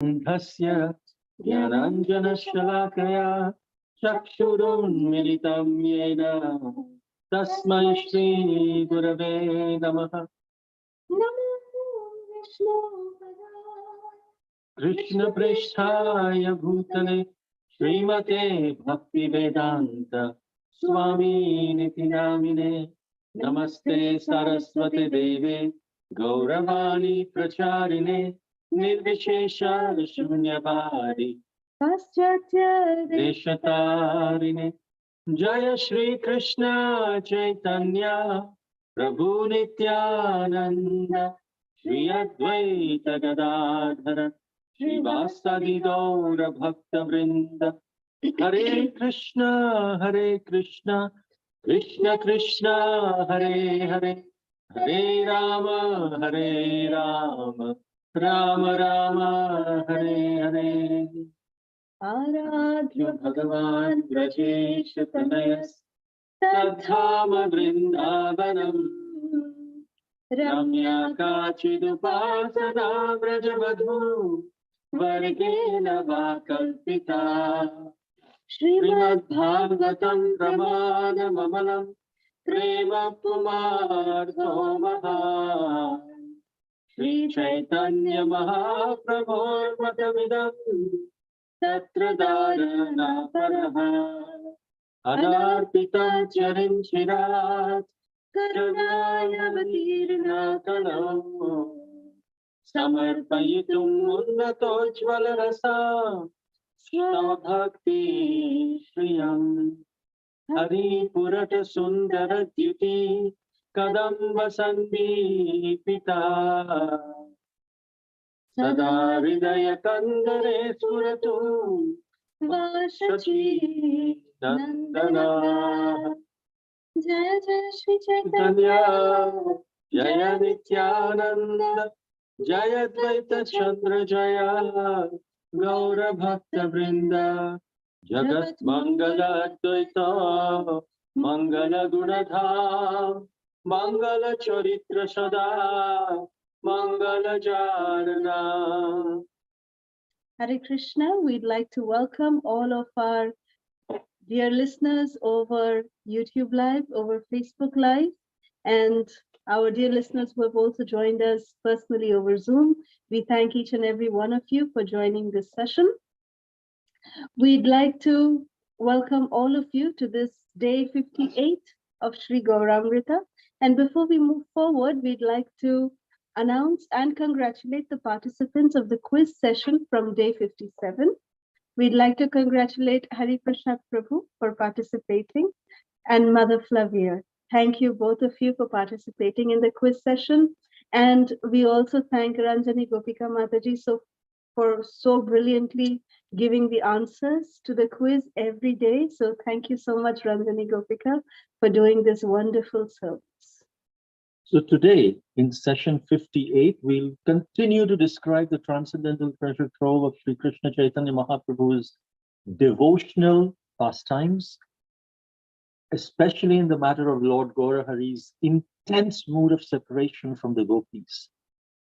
Dhasya Dhyananjanashalakaya Chakshurunmilitam Yena Tasmai Shri Gurave Namaha. Krishna Prishthaya Bhutale Srimate Bhakti Vedanta Swami Niti Namine Namaste Saraswati Deve Gauravani Pracharine Nirvishesha Shunyavadi Paschatya Deshatarine Jaya Shri Krishna Chaitanya Prabhu Nityananda Shri Advaita Gadadhara Shri Vasadi Gaura Bhakta Vrinda Hare Krishna Krishna Krishna Hare Hare Hare Rama Rama Rama Hare Hare. Aradhya Bhagavan Brajesh Tanayas Tadhama Vrindavanam Ramya Kachidupasana Vrajavadhu Vargena Vakalpita Srimad Bhagavatam Pramana Mamalam Prema Pumartho Maha Shri Chaitanya Mahaprabhu Matamidam Tatra Dharana Paraha Adarpita Charin Shirat Karunaya Vatirna Kanam Samarpayitum Unnatojvala Rasa Bhakti Shriyam Hari Purata Sundara Dyuti Kadamba Sandipita Sada Hridaya Kandare Suratu Vashachi Nandana Jaya Jaya Shri Chaitanya Jaya Nityananda Jaya Dvaita Chandra Jaya Gaura Bhakta Vrinda Jagat Mangala Advaita Mangala Gunadham Mangala Charitra Sada Mangala Jarana. Hare Krishna, we'd like to welcome all of our dear listeners over YouTube Live, over Facebook Live, and our dear listeners who have also joined us personally over Zoom. We thank each and every one of you for joining this session. We'd like to welcome all of you to this day 58 of Sri Gauramrita. And before we move forward, we'd like to announce and congratulate the participants of the quiz session from day 57. We'd like to congratulate Hari Prasad Prabhu for participating and Mother Flavia. Thank you, both of you, for participating in the quiz session. And we also thank Ranjani Gopika Mataji for so brilliantly giving the answers to the quiz every day. So thank you so much, Ranjani Gopika, for doing this wonderful service. So today, in session 58, we'll continue to describe the transcendental treasure trove of Sri Krishna Chaitanya Mahaprabhu's devotional pastimes, especially in the matter of Lord Gaurahari's intense mood of separation from the Gopis.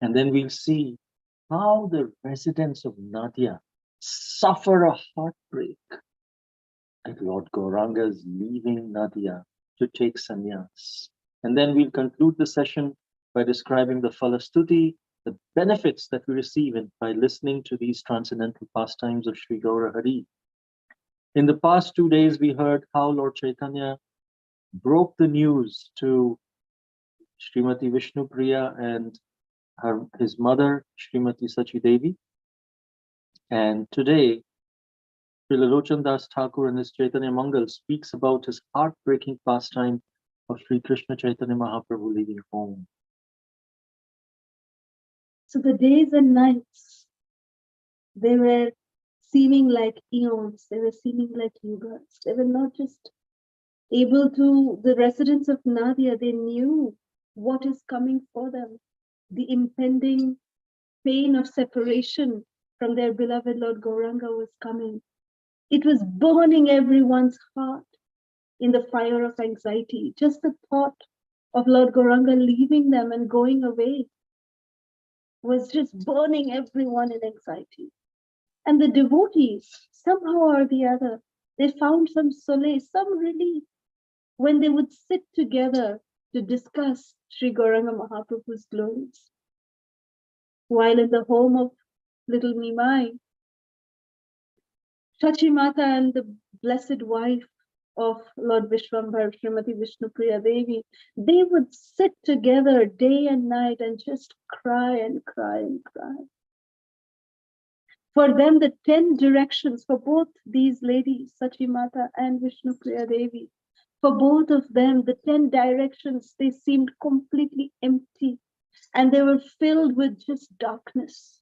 And then we'll see how the residents of Nadia suffer a heartbreak at Lord Gauranga's leaving Nadia to take sannyas. And then we'll conclude the session by describing the Falastuti, the benefits that we receive by listening to these transcendental pastimes of Sri Gaurahari. In the past 2 days, we heard how Lord Chaitanya broke the news to Srimati Vishnupriya and his mother, Srimati Sachi Devi. And today, Srila Lochan Das Thakur in his Chaitanya Mangal speaks about his heartbreaking pastime of Sri Krishna Chaitanya Mahaprabhu leaving home. So the days and nights, they were seeming like eons, they were seeming like yugas. They were not just able to, the residents of Nadia, they knew what is coming for them, the impending pain of separation from their beloved Lord Gauranga was coming. It was burning everyone's heart in the fire of anxiety. Just the thought of Lord Gauranga leaving them and going away. was just burning everyone in anxiety. And the devotees, somehow or the other, they found some solace, some relief when they would sit together to discuss Sri Gauranga Mahaprabhu's glories. While in the home of little Nimai, Shachi Mata and the blessed wife of Lord Vishwambhar, Srimati Vishnupriya Devi, they would sit together day and night and just cry and cry and cry. For them, the 10 directions for both these ladies, Sachi Mata and Vishnupriya Devi, for both of them, the 10 directions, they seemed completely empty and they were filled with just darkness.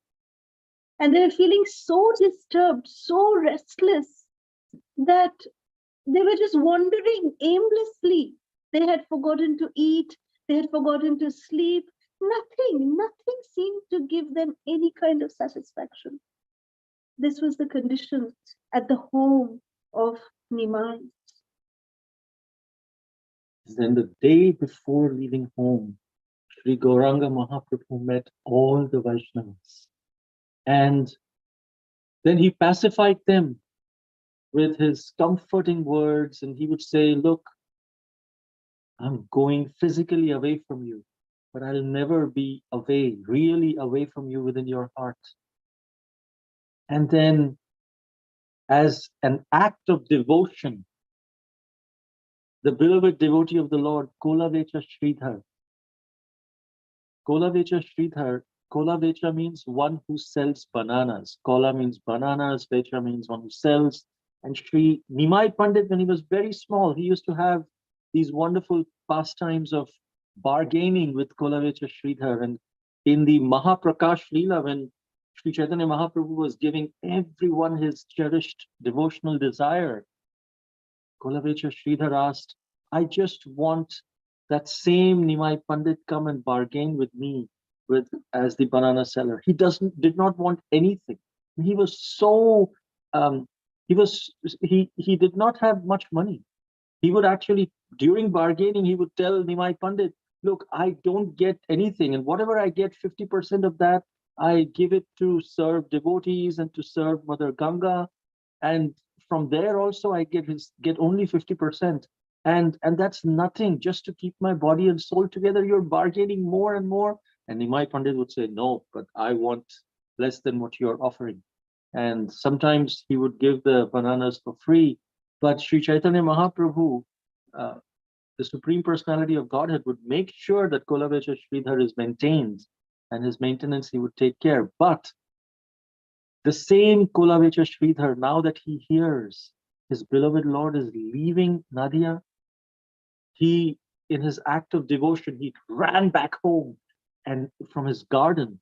And they were feeling so disturbed, so restless that they were just wandering aimlessly. They had forgotten to eat, they had forgotten to sleep. Nothing seemed to give them any kind of satisfaction. This was the condition at the home of Nimai. Then the day before leaving home, Sri Gauranga Mahaprabhu met all the Vaishnavas. And then he pacified them with his comforting words. And he would say, look, I'm going physically away from you, but I'll never be away, really away from you within your heart. And then, as an act of devotion, the beloved devotee of the Lord, Kolavecha Sridhar. Kolavecha Sridhar, Kolavecha means one who sells bananas. Kola means bananas, Vecha means one who sells. And Sri Nimai Pandit, when he was very small, he used to have these wonderful pastimes of bargaining with Kolavecha Sridhar. And in the Mahaprakash Leela, when Sri Chaitanya Mahaprabhu was giving everyone his cherished devotional desire, Kolavecha Sridhar asked, I just want that same Nimai Pandit come and bargain with me as the banana seller. He did not want anything. He was so he did not have much money. He would actually, during bargaining, he would tell Nimai Pandit, look, I don't get anything, and whatever I get, 50% of that I give it to serve devotees and to serve Mother Ganga, and from there also I get only 50%, and that's nothing, just to keep my body and soul together. You're bargaining more and more. And Nimai Pandit would say, no, but I want less than what you're offering. And sometimes he would give the bananas for free. But Sri Chaitanya Mahaprabhu, the Supreme Personality of Godhead, would make sure that Kolavecha Sridhar is maintained, and his maintenance he would take care. But the same Kolavecha Sridhar, now that he hears his beloved Lord is leaving Nadia, he, in his act of devotion, he ran back home, and from his garden,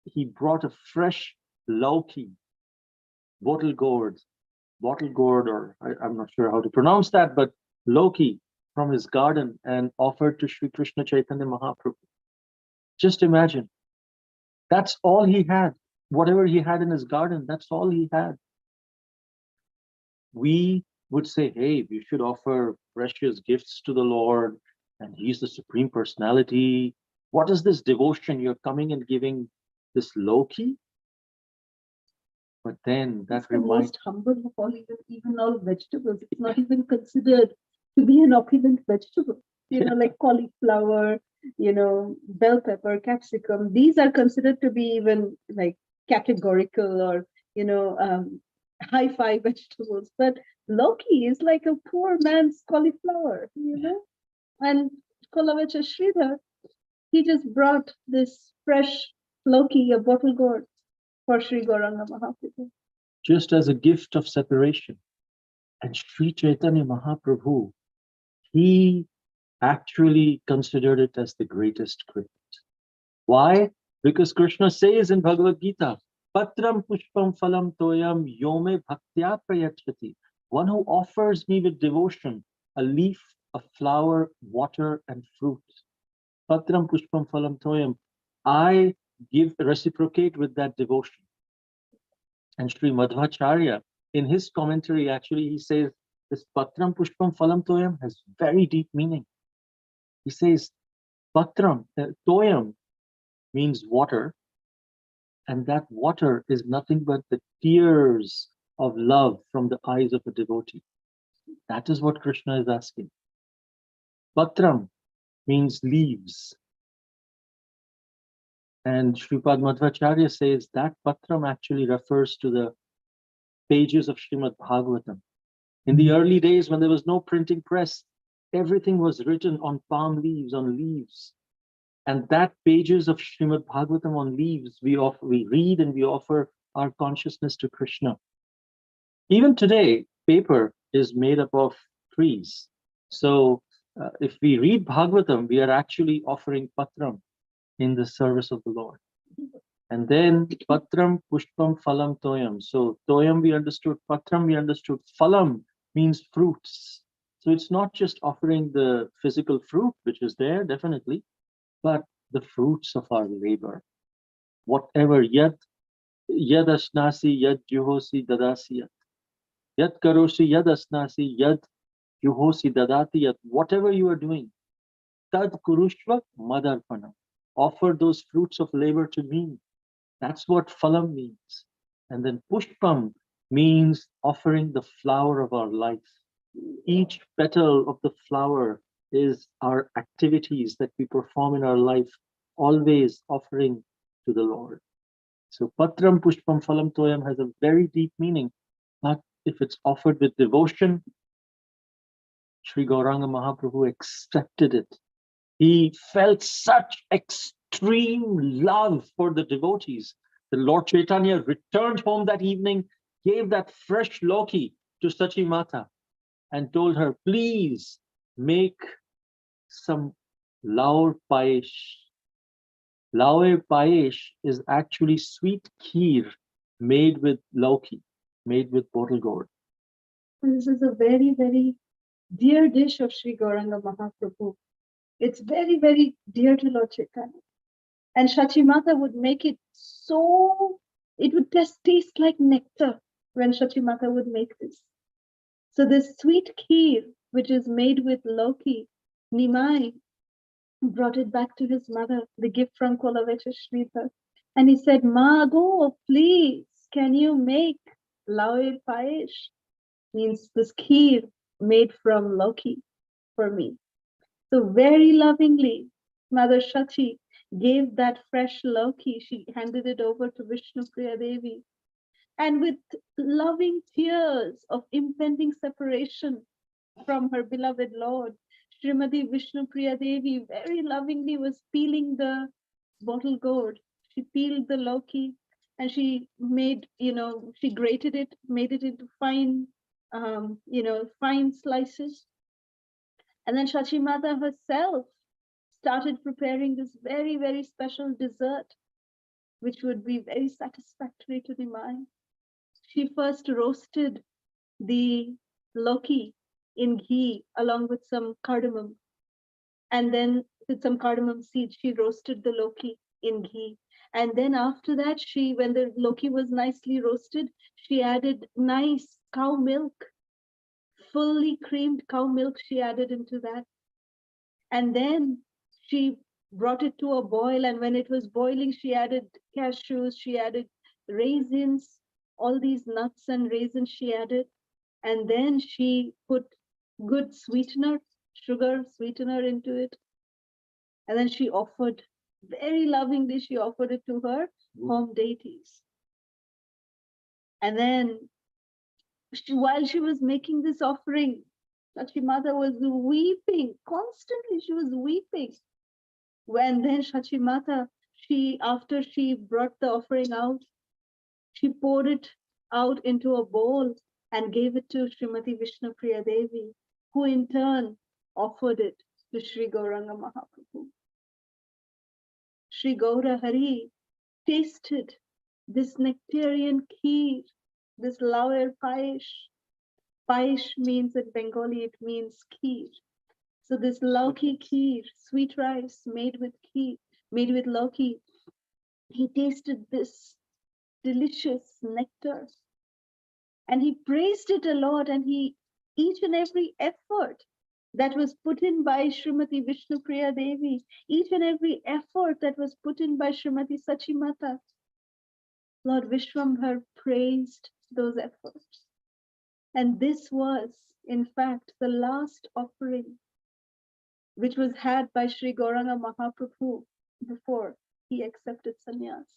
he brought a fresh lauki, bottle gourd, or I'm not sure how to pronounce that, but lauki from his garden, and offered to Sri Krishna Chaitanya Mahaprabhu. Just imagine, that's all he had. Whatever he had in his garden, that's all he had. We would say, hey, we should offer precious gifts to the Lord, and he's the Supreme Personality. What is this devotion? You're coming and giving this lauki? But then that it's the most humble of all, even all vegetables. It's not even considered to be an opulent vegetable. You know, like cauliflower, you know, bell pepper, capsicum. These are considered to be even like categorical or, you know, hi-fi vegetables. But lauki is like a poor man's cauliflower, you know. And Kolavecha Sridhar, he just brought this fresh lauki, a bottle gourd, for Sri Gauranga Mahaprabhu. Just as a gift of separation. And Sri Chaitanya Mahaprabhu, he actually considered it as the greatest gift. Why? Because Krishna says in Bhagavad Gita, Patram pushpam phalam toyam yome bhaktya prayachati. One who offers me with devotion a leaf, a flower, water, and fruit. Patram pushpam phalam toyam. I reciprocate with that devotion. And Sri Madhvacharya, in his commentary, actually, he says this Patram Pushpam Phalam Toyam has very deep meaning. He says Patram, Toyam means water, And that water is nothing but the tears of love from the eyes of a devotee. That is what Krishna is asking. Patram means leaves. And Sripad Madhvacharya says that Patram actually refers to the pages of Srimad Bhagavatam. In the early days when there was no printing press, everything was written on palm leaves, on leaves. And that pages of Srimad Bhagavatam on leaves, we read and we offer our consciousness to Krishna. Even today, paper is made up of trees. So if we read Bhagavatam, we are actually offering Patram in the service of the Lord. And then Patram, Pushpam, Phalam, Toyam. So Toyam we understood, Patram we understood, Phalam means fruits. So it's not just offering the physical fruit, which is there, definitely, but the fruits of our labor. Whatever, yad asnasi, yad juhosi, dadasi, yad karosi, yad asnasi, yad juhosi, dadati, yad, whatever you are doing, tad kurushva madarpana. Offer those fruits of labor to me. That's what phalam means. And then pushpam means offering the flower of our life. Each petal of the flower is our activities that we perform in our life, always offering to the Lord. So patram pushpam phalam toyam has a very deep meaning, but if it's offered with devotion, Sri Gauranga Mahaprabhu accepted it. He felt such extreme love for the devotees. The Lord Chaitanya returned home that evening, gave that fresh loki to Sachi Mata and told her, please make some laur payesh. Laur payesh is actually sweet kheer made with lauki, made with bottle gourd. This is a very, very dear dish of Sri Gauranga Mahaprabhu. It's very, very dear to Lord Chaitanya. And Shachimata would make it so, it would just taste like nectar when Shachimata would make this. So this sweet kheer, which is made with lauki, Nimai brought it back to his mother, the gift from Kolavecha Shrita. And he said, Ma, go, please, can you make Laur Payesh? Means this kheer made from lauki for me. So very lovingly, Mother Shachi gave that fresh lauki. She handed it over to Vishnu Priya Devi. And with loving tears of impending separation from her beloved Lord, Srimati Vishnu Priya Devi very lovingly was peeling the bottle gourd. She peeled the lauki and she made, she grated it, made it into fine, fine slices. And then Shachimata herself started preparing this very, very special dessert, which would be very satisfactory to the mind. She first roasted the lauki in ghee along with some cardamom. And then with some cardamom seeds, she roasted the lauki in ghee. And then after that, when the lauki was nicely roasted, she added nice cow milk, fully creamed cow milk she added into that. And then she brought it to a boil. And when it was boiling, she added cashews, she added raisins, all these nuts and raisins she added. And then she put good sweetener, sugar sweetener into it. And then she offered, very lovingly, she offered it to her home deities. And then while she was making this offering, Shachimata was weeping constantly. She was weeping. When then Shachimata, after she brought the offering out, she poured it out into a bowl and gave it to Srimati Vishnu Priya Devi, who in turn offered it to Sri Gauranga Mahaprabhu. Sri Gaura Hari tasted this nectarian kheer, this laur payesh. Payesh means in Bengali, it means kheer. So this lauki kheer, sweet rice made with lauki, he tasted this delicious nectar and he praised it a lot, and each and every effort that was put in by Srimati Vishnu Priya Devi, each and every effort that was put in by Srimati Sachimata, Lord Vishwambhar praised those efforts. And this was, in fact, the last offering which was had by Sri Gauranga Mahaprabhu before he accepted sannyas,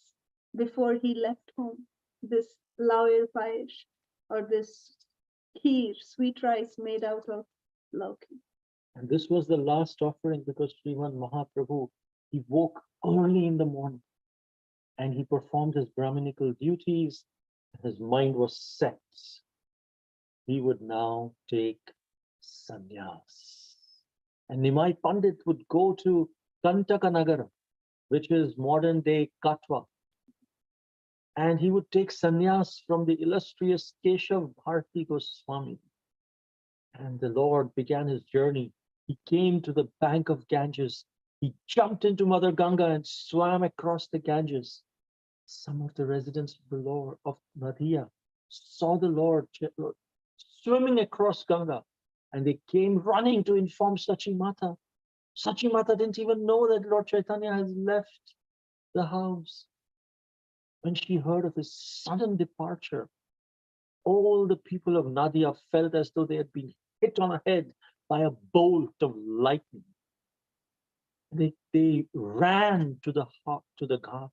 before he left home. This laoir payesh, or this kheer, sweet rice made out of lauki. And this was the last offering because Sriman Mahaprabhu, he woke early in the morning and he performed his Brahminical duties. His mind was set. He would now take sannyas. And Nimai Pandit would go to Kantakanagara, which is modern day Katwa. And he would take sannyas from the illustrious Keshav Bharati Goswami. And the Lord began his journey. He came to the bank of Ganges. He jumped into Mother Ganga and swam across the Ganges. Some of the residents of the Lord of Nadia saw the Lord swimming across Ganga, and they came running to inform Sachi Mata. Sachi Mata didn't even know that Lord Chaitanya has left the house. When she heard of his sudden departure, all the people of Nadia felt as though they had been hit on the head by a bolt of lightning. They ran to the ghat.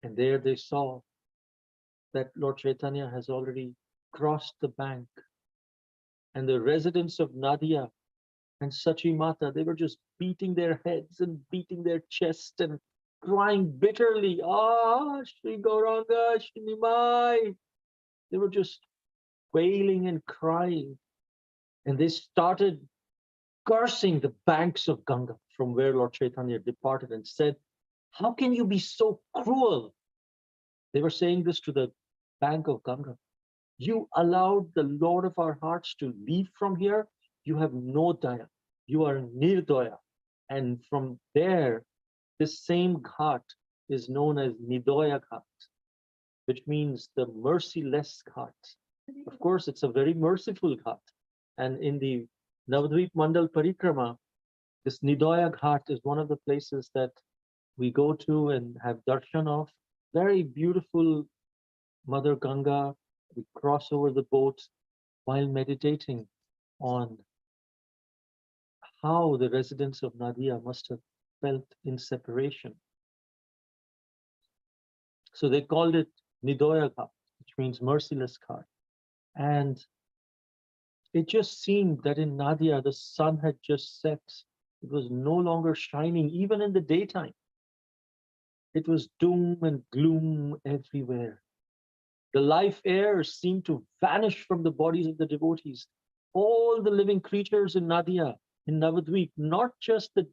And there they saw that Lord Chaitanya has already crossed the bank. And the residents of Nadia and Sachi Mata, they were just beating their heads and beating their chest and crying bitterly, "Ah, Sri Gauranga, Shri Nimai." They were just wailing and crying. And they started cursing the banks of Ganga from where Lord Chaitanya departed and said, "How can you be so cruel?" They were saying this to the bank of Ganga. "You allowed the Lord of our hearts to leave from here. You have no daya. You are nirdoya." And from there, this same ghat is known as Nidoya Ghat, which means the merciless ghat. Of course, it's a very merciful ghat. And in the Navadvip Mandal Parikrama, this Nidoya Ghat is one of the places that we go to and have darshan of. Very beautiful Mother Ganga. We cross over the boat while meditating on how the residents of Nadia must have felt in separation. So they called it Nidoya Ghat, which means merciless ghat. And it just seemed that in Nadia, the sun had just set. It was no longer shining, even in the daytime. It was doom and gloom everywhere. The life air seemed to vanish from the bodies of the devotees. All the living creatures in Nadia, in Navadvip, not just the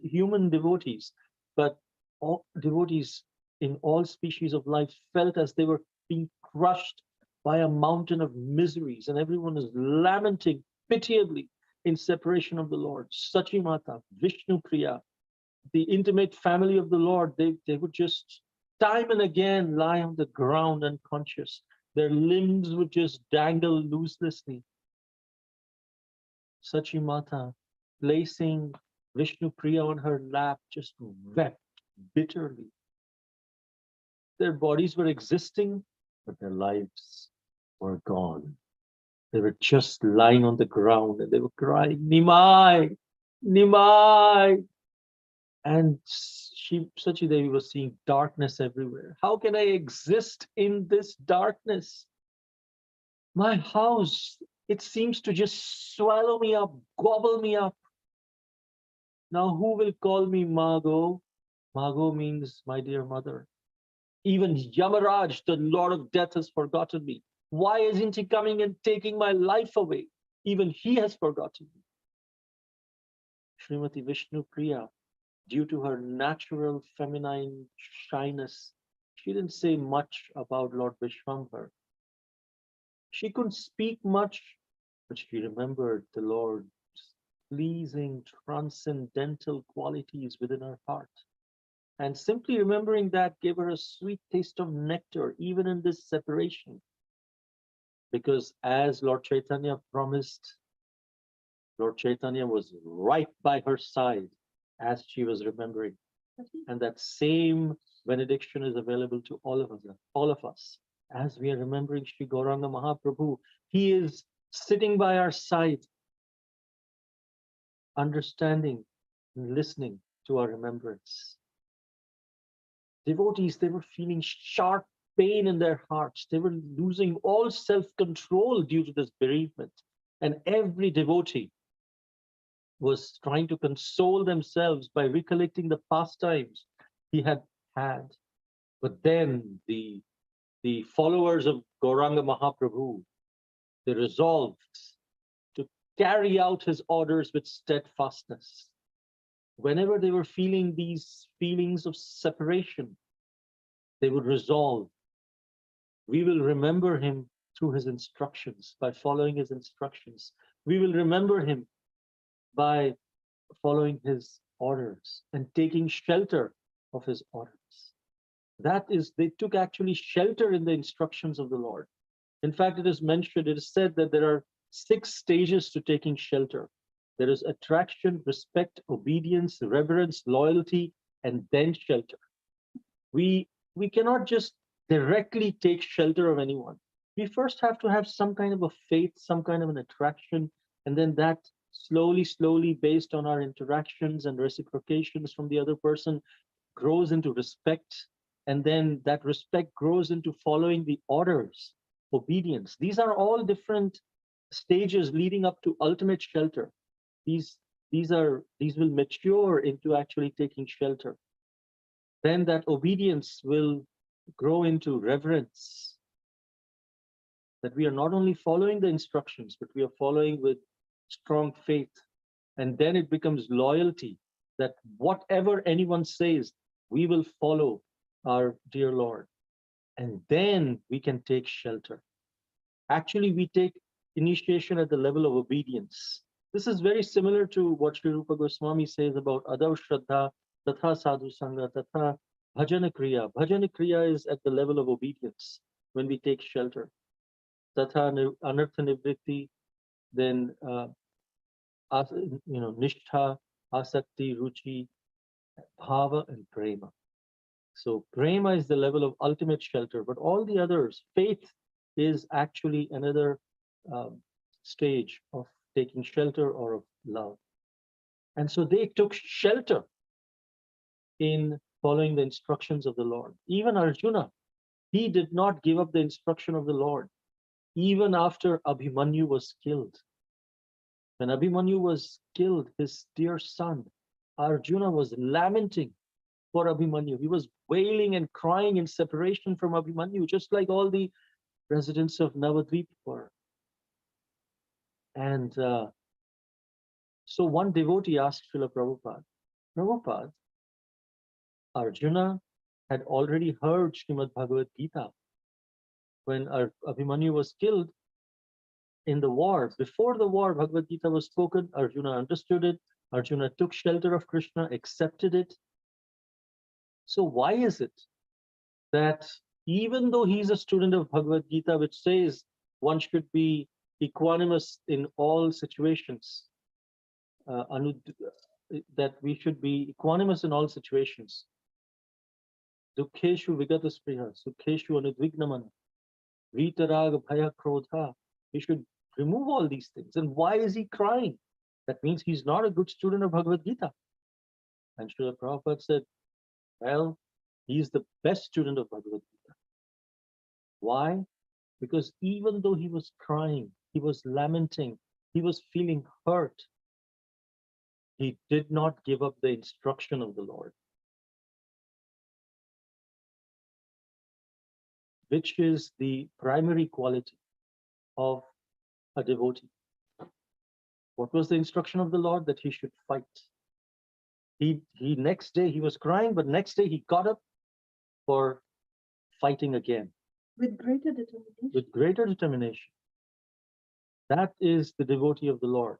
human devotees, but all devotees in all species of life felt as they were being crushed by a mountain of miseries, and everyone is lamenting pitiably in separation of the Lord. Sachi Mata, Vishnu Priya, the intimate family of the Lord, they would just time and again lie on the ground unconscious. Their limbs would just dangle looselessly. Sachi Mata, placing Vishnu Priya on her lap, just wept bitterly. Their bodies were existing, but their lives were gone. They were just lying on the ground and they were crying, "Nimai, Nimai." And Sachi Devi was seeing darkness everywhere. How can I exist in this darkness? My house, it seems to just swallow me up, gobble me up. Now who will call me Mago? Mago means my dear mother. Even Yamaraj, the Lord of Death, has forgotten me. Why isn't he coming and taking my life away? Even he has forgotten me. Srimati Vishnu Priya, due to her natural feminine shyness, she didn't say much about Lord Vishwambhar. She couldn't speak much, but she remembered the Lord's pleasing, transcendental qualities within her heart. And simply remembering that gave her a sweet taste of nectar, even in this separation. Because as Lord Chaitanya promised, Lord Chaitanya was right by her side as she was remembering. And that same benediction is available to all of us. As we are remembering Sri Gauranga Mahaprabhu, he is sitting by our side, understanding and listening to our remembrance. Devotees, they were feeling sharp pain in their hearts. They were losing all self-control due to this bereavement. And every devotee was trying to console themselves by recollecting the pastimes he had had. But then the followers of Gauranga Mahaprabhu, they resolved to carry out his orders with steadfastness. Whenever they were feeling these feelings of separation, they would resolve, we will remember him through his instructions, by following his instructions. We will remember him by following his orders and taking shelter of his orders. That is, they took actually shelter in the instructions of the Lord. In fact, it is mentioned, it is said that there are 6 stages to taking shelter. There is attraction, respect, obedience, reverence, loyalty, and then shelter. We cannot just directly take shelter of anyone. We first have to have some kind of a faith, some kind of an attraction, and then that slowly, based on our interactions and reciprocations from the other person, grows into respect. And then that respect grows into following the orders, obedience. These are all different stages leading up to ultimate shelter. These will mature into actually taking shelter. Then that obedience will grow into reverence. That we are not only following the instructions, but we are following with strong faith. And then it becomes loyalty, that whatever anyone says, we will follow our dear Lord. And then we can take shelter. Actually, we take initiation at the level of obedience. This is very similar to what Sri Rupa Goswami says about Adav Shraddha, Tatha Sadhu Sangha, Tatha Bhajana Kriya. Bhajana Kriya is at the level of obedience when we take shelter. Tatha Anartha Nivritti, then Nishtha, Asakti, Ruchi, Bhava, and Prema. So Prema is the level of ultimate shelter, but all the others, faith is actually another stage of taking shelter or of love. And so they took shelter in following the instructions of the Lord. Even Arjuna, he did not give up the instruction of the Lord, even after Abhimanyu was killed. When Abhimanyu was killed, his dear son, Arjuna was lamenting for Abhimanyu. He was wailing and crying in separation from Abhimanyu, just like all the residents of Navadvip were. And so one devotee asked Srila Prabhupada, Prabhupada, Arjuna had already heard Srimad Bhagavad Gita when Abhimanyu was killed in the war. Before the war, Bhagavad Gita was spoken, Arjuna understood it, Arjuna took shelter of Krishna, accepted it. So why is it that even though he's a student of Bhagavad Gita, which says one should be equanimous in all situations, that we should be equanimous in all situations. Dukheshu vigataspriha, sukheshu anudvignamana, vitaraga bhaya krodha. He should remove all these things. And why is he crying? That means he's not a good student of Bhagavad Gita. And Srila Prabhupada said, well, he's the best student of Bhagavad Gita. Why? Because even though he was crying, he was lamenting, he was feeling hurt, he did not give up the instruction of the Lord, which is the primary quality of a devotee. What was the instruction of the Lord? That he should fight. He next day, he was crying, but next day he got up for fighting again. With greater determination. With greater determination. That is the devotee of the Lord.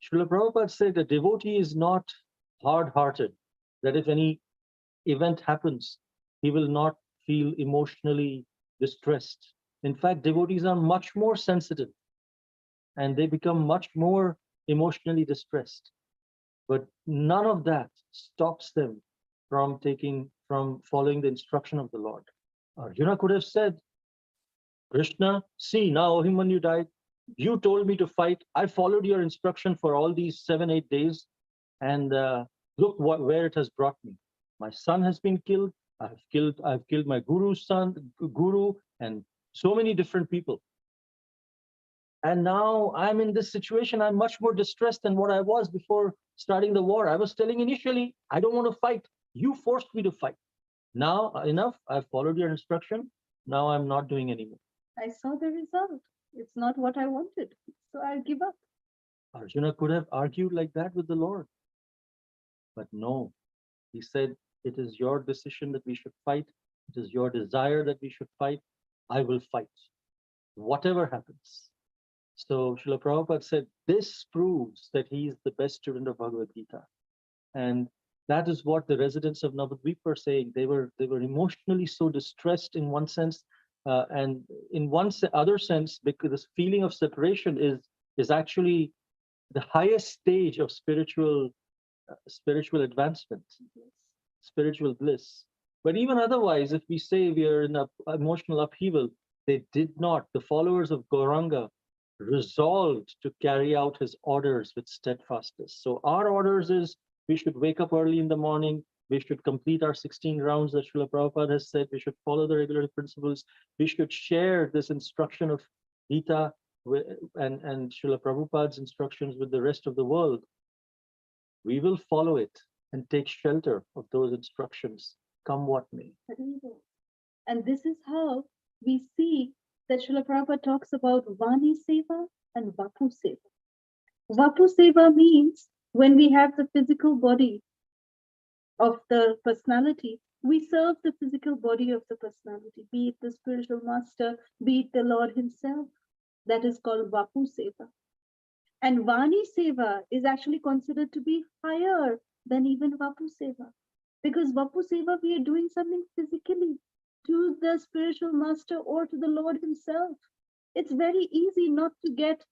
Srila Prabhupada said a devotee is not hard-hearted, that if any event happens, he will not feel emotionally distressed. In fact, devotees are much more sensitive and they become much more emotionally distressed. But none of that stops them from following the instruction of the Lord. Arjuna could have said, Krishna, see, now Abhimanyu died. You told me to fight. I followed your instruction for all these 7-8 days. And look where it has brought me. My son has been killed. I've killed my guru's son, guru, and so many different people. And now I'm in this situation. I'm much more distressed than what I was before starting the war. I was telling initially, I don't want to fight. You forced me to fight. Now enough. I've followed your instruction. Now I'm not doing anymore. I saw the result. It's not what I wanted, so I'll give up. Arjuna could have argued like that with the Lord. But no, he said, it is your decision that we should fight. It is your desire that we should fight. I will fight, whatever happens. So Srila Prabhupada said, this proves that he is the best student of Bhagavad Gita. And that is what the residents of Navadvip were saying. They were emotionally so distressed in one sense, and in other sense, because this feeling of separation is actually the highest stage of spiritual advancement, spiritual bliss. But even otherwise, if we say we are in an emotional upheaval, they did not. The followers of Gauranga resolved to carry out his orders with steadfastness. So our orders is we should wake up early in the morning. We should complete our 16 rounds that Srila Prabhupada has said. We should follow the regular principles. We should share this instruction of Gita and Srila Prabhupada's instructions with the rest of the world. We will follow it and take shelter of those instructions, come what may. And this is how we see that Srila Prabhupada talks about Vani Seva and Vapu Seva. Vapu Seva means when we have the physical body of the personality, we serve the physical body of the personality, be it the spiritual master, be it the Lord himself. That is called Vapu Seva. And Vani Seva is actually considered to be higher than even Vapu Seva. Because Vapu Seva, we are doing something physically to the spiritual master or to the Lord himself. It's very easy not to get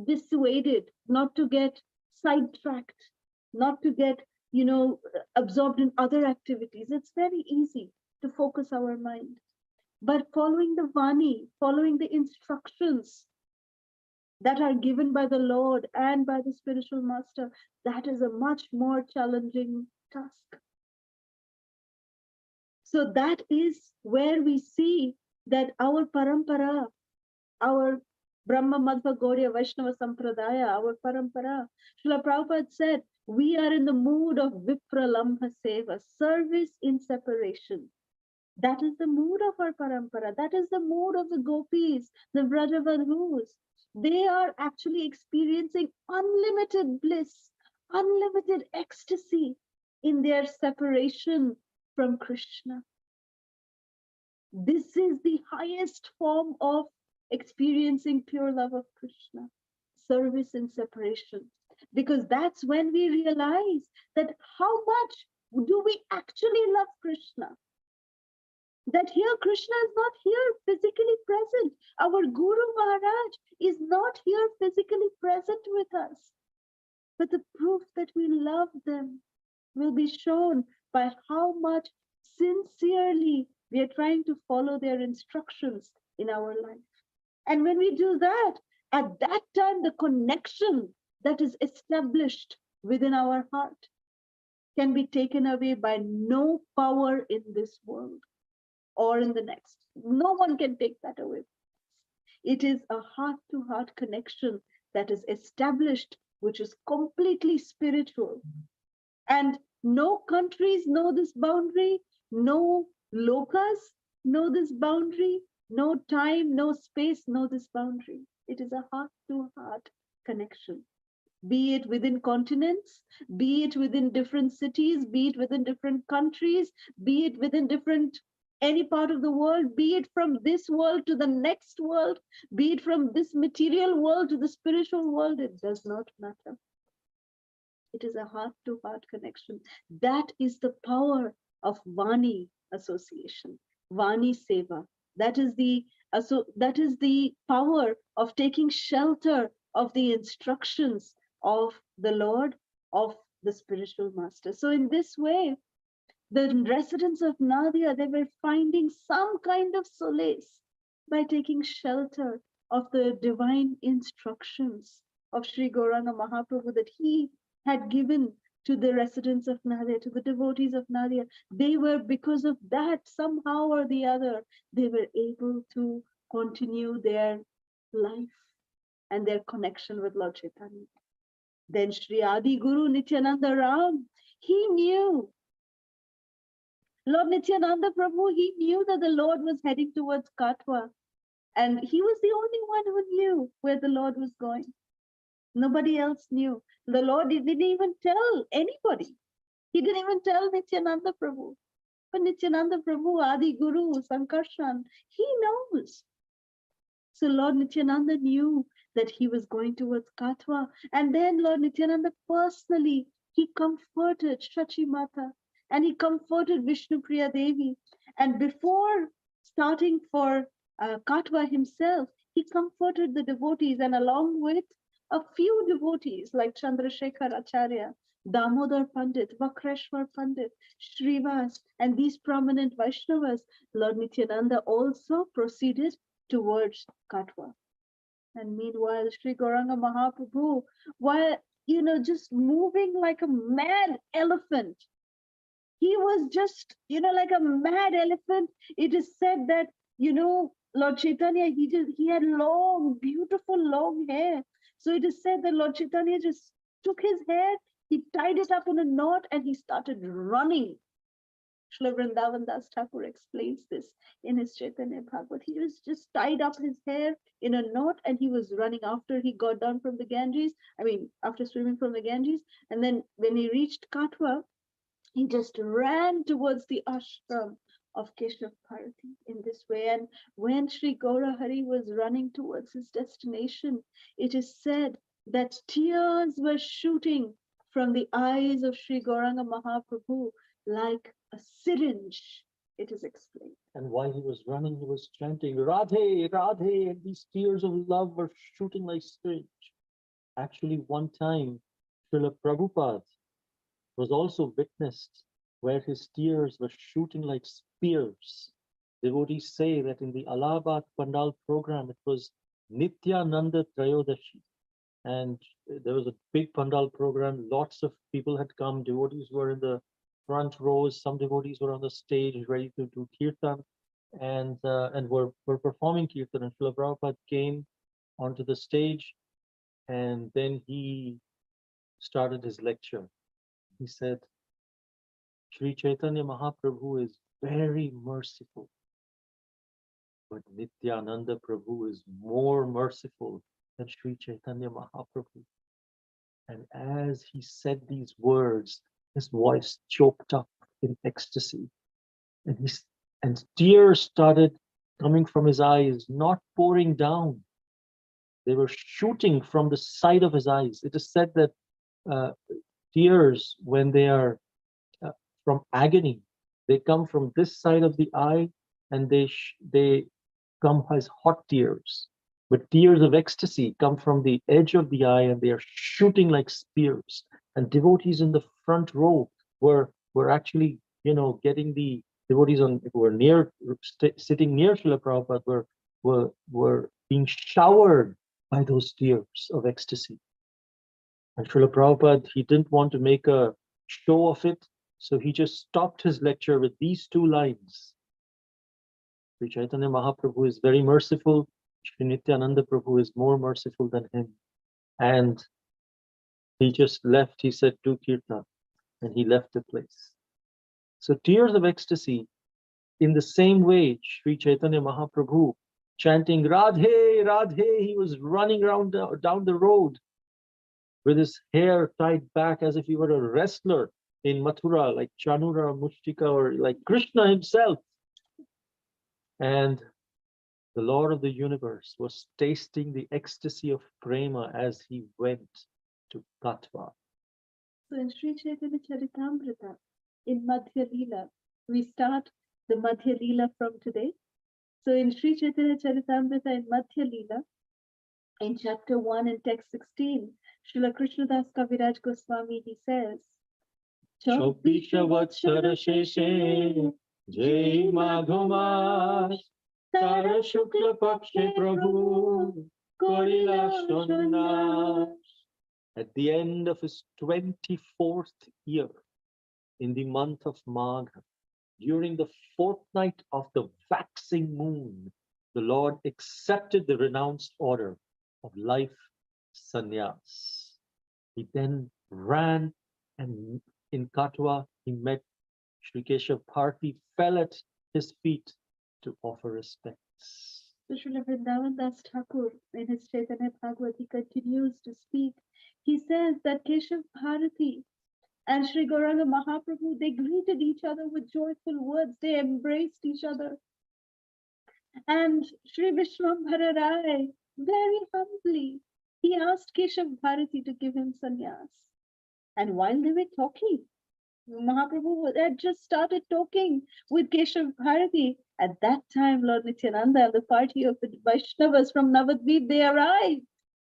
dissuaded, not to get sidetracked, not to get, absorbed in other activities. It's very easy to focus our mind. But following the Vani, following the instructions that are given by the Lord and by the spiritual master, that is a much more challenging task. So that is where we see that our parampara, our Brahma Madhva Gauriya Vaishnava Sampradaya, our parampara, Srila Prabhupada said, we are in the mood of Vipralambha Seva, service in separation. That is the mood of our parampara. That is the mood of the Gopis, the Vrajavadhus. They are actually experiencing unlimited bliss, unlimited ecstasy in their separation from Krishna. This is the highest form of experiencing pure love of Krishna, service in separation. Because that's when we realize that how much do we actually love Krishna? That here Krishna is not here physically present. Our Guru Maharaj is not here physically present with us. But the proof that we love them will be shown by how much sincerely we are trying to follow their instructions in our life. And when we do that, at that time, the connection that is established within our heart can be taken away by no power in this world or in the next. No one can take that away. It is a heart-to-heart connection that is established, which is completely spiritual. And no countries know this boundary, no lokas know this boundary, no time, no space know this boundary. It is a heart-to-heart connection. Be it within continents, be it within different cities, be it within different countries, be it within any part of the world, be it from this world to the next world, be it from this material world to the spiritual world, it does not matter. It is a heart-to-heart connection. That is the power of Vani association, Vani Seva. That is the power of taking shelter of the instructions of the Lord, of the spiritual master. So in this way, The residents of Nadia, they were finding some kind of solace by taking shelter of the divine instructions of Sri Gauranga Mahaprabhu that he had given to the residents of Nadia, to the devotees of Nadia. They were, because of that, somehow or the other, they were able to continue their life and their connection with Lord Chaitanya. Then Sri Adi Guru Nityananda Ram, he knew. Lord Nityananda Prabhu, he knew that the Lord was heading towards Katwa. And he was the only one who knew where the Lord was going. Nobody else knew. The Lord didn't even tell anybody. He didn't even tell Nityananda Prabhu. But Nityananda Prabhu, Adi Guru, Sankarshan, he knows. So Lord Nityananda knew that he was going towards Katwa. And then Lord Nityananda personally, he comforted Shachi Mata and he comforted Vishnu Priya Devi. And before starting for Katwa himself, he comforted the devotees, and along with a few devotees like Chandrasekhar Acharya, Damodar Pandit, Vakreshwar Pandit, Srivas, and these prominent Vaishnavas, Lord Nityananda also proceeded towards Katwa. And meanwhile, Sri Gauranga Mahaprabhu, while just moving like a mad elephant, he was just like a mad elephant. It is said that Lord Chaitanya, he had long, beautiful long hair. So it is said that Lord Chaitanya just took his hair, he tied it up in a knot, and he started running. Srila Vrindavan Das Thakur explains this in his Chaitanya Bhagavad. He was just tied up his hair in a knot and he was running after he got down from the Ganges. After swimming from the Ganges. And then when he reached Katwa, he just ran towards the ashram of Keshav Bharati in this way. And when Sri Gaura Hari was running towards his destination, it is said that tears were shooting from the eyes of Sri Gauranga Mahaprabhu like a syringe, it is explained. And while he was running, he was chanting, Radhe, Radhe, and these tears of love were shooting like syringe. Actually, one time, Srila Prabhupada was also witnessed where his tears were shooting like spears. Devotees say that in the Allahabad Pandal program, it was Nityananda Trayodashi. And there was a big Pandal program. Lots of people had come. Devotees were in the front rows. Some devotees were on the stage ready to do kirtan and were performing kirtan. And Srila Prabhupada came onto the stage and then he started his lecture. He said, Sri Chaitanya Mahaprabhu is very merciful, but Nityananda Prabhu is more merciful than Sri Chaitanya Mahaprabhu. And as he said these words, his voice choked up in ecstasy. And tears started coming from his eyes, not pouring down. They were shooting from the side of his eyes. It is said that tears, when they are from agony, they come from this side of the eye and they come as hot tears. But tears of ecstasy come from the edge of the eye and they are shooting like spears. And devotees in the front row were actually, getting the devotees who were sitting near Srila Prabhupada were being showered by those tears of ecstasy. And Srila Prabhupada, he didn't want to make a show of it, so he just stopped his lecture with these two lines. Sri Chaitanya Mahaprabhu is very merciful. Sri Nityananda Prabhu is more merciful than him. And he just left. He said, do kirtan. And he left the place. So tears of ecstasy, in the same way, Sri Chaitanya Mahaprabhu chanting Radhe, Radhe, he was running around down the road with his hair tied back as if he were a wrestler in Mathura, like Chanura, Mushtika, or like Krishna himself. And the Lord of the universe was tasting the ecstasy of prema as he went to Katwa. So in Sri Chaitanya Charitamrita, in Madhya Leela, we start the Madhya Leela from today. So in Sri Chaitanya Charitamrita in Madhya Leela, in chapter 1 and text 16, Srila Krishnadas Kaviraj Goswami, he says, Chobisha Vatsara Sheshe Jai Magho Mas Tara Shukla Pakshe Prabhu Korila Shannas. At the end of his 24th year, in the month of Magha, during the fortnight of the waxing moon, the Lord accepted the renounced order of life sannyas. He then ran, and in Katwa he met Sri Keshav Bharati, fell at his feet to offer respects. So Srila Vrindavan Das Thakur, in his Chaitanya Bhagavad, he continues to speak. He says that Keshav Bharati and Sri Gauranga Mahaprabhu, they greeted each other with joyful words. They embraced each other. And Sri Vishwambhara Rai, very humbly, he asked Keshav Bharati to give him sannyas. And while they were talking, Mahaprabhu had just started talking with Keshav Bharati. At that time, Lord Nityananda and the party of the Vaishnavas from Navadvip, they arrived.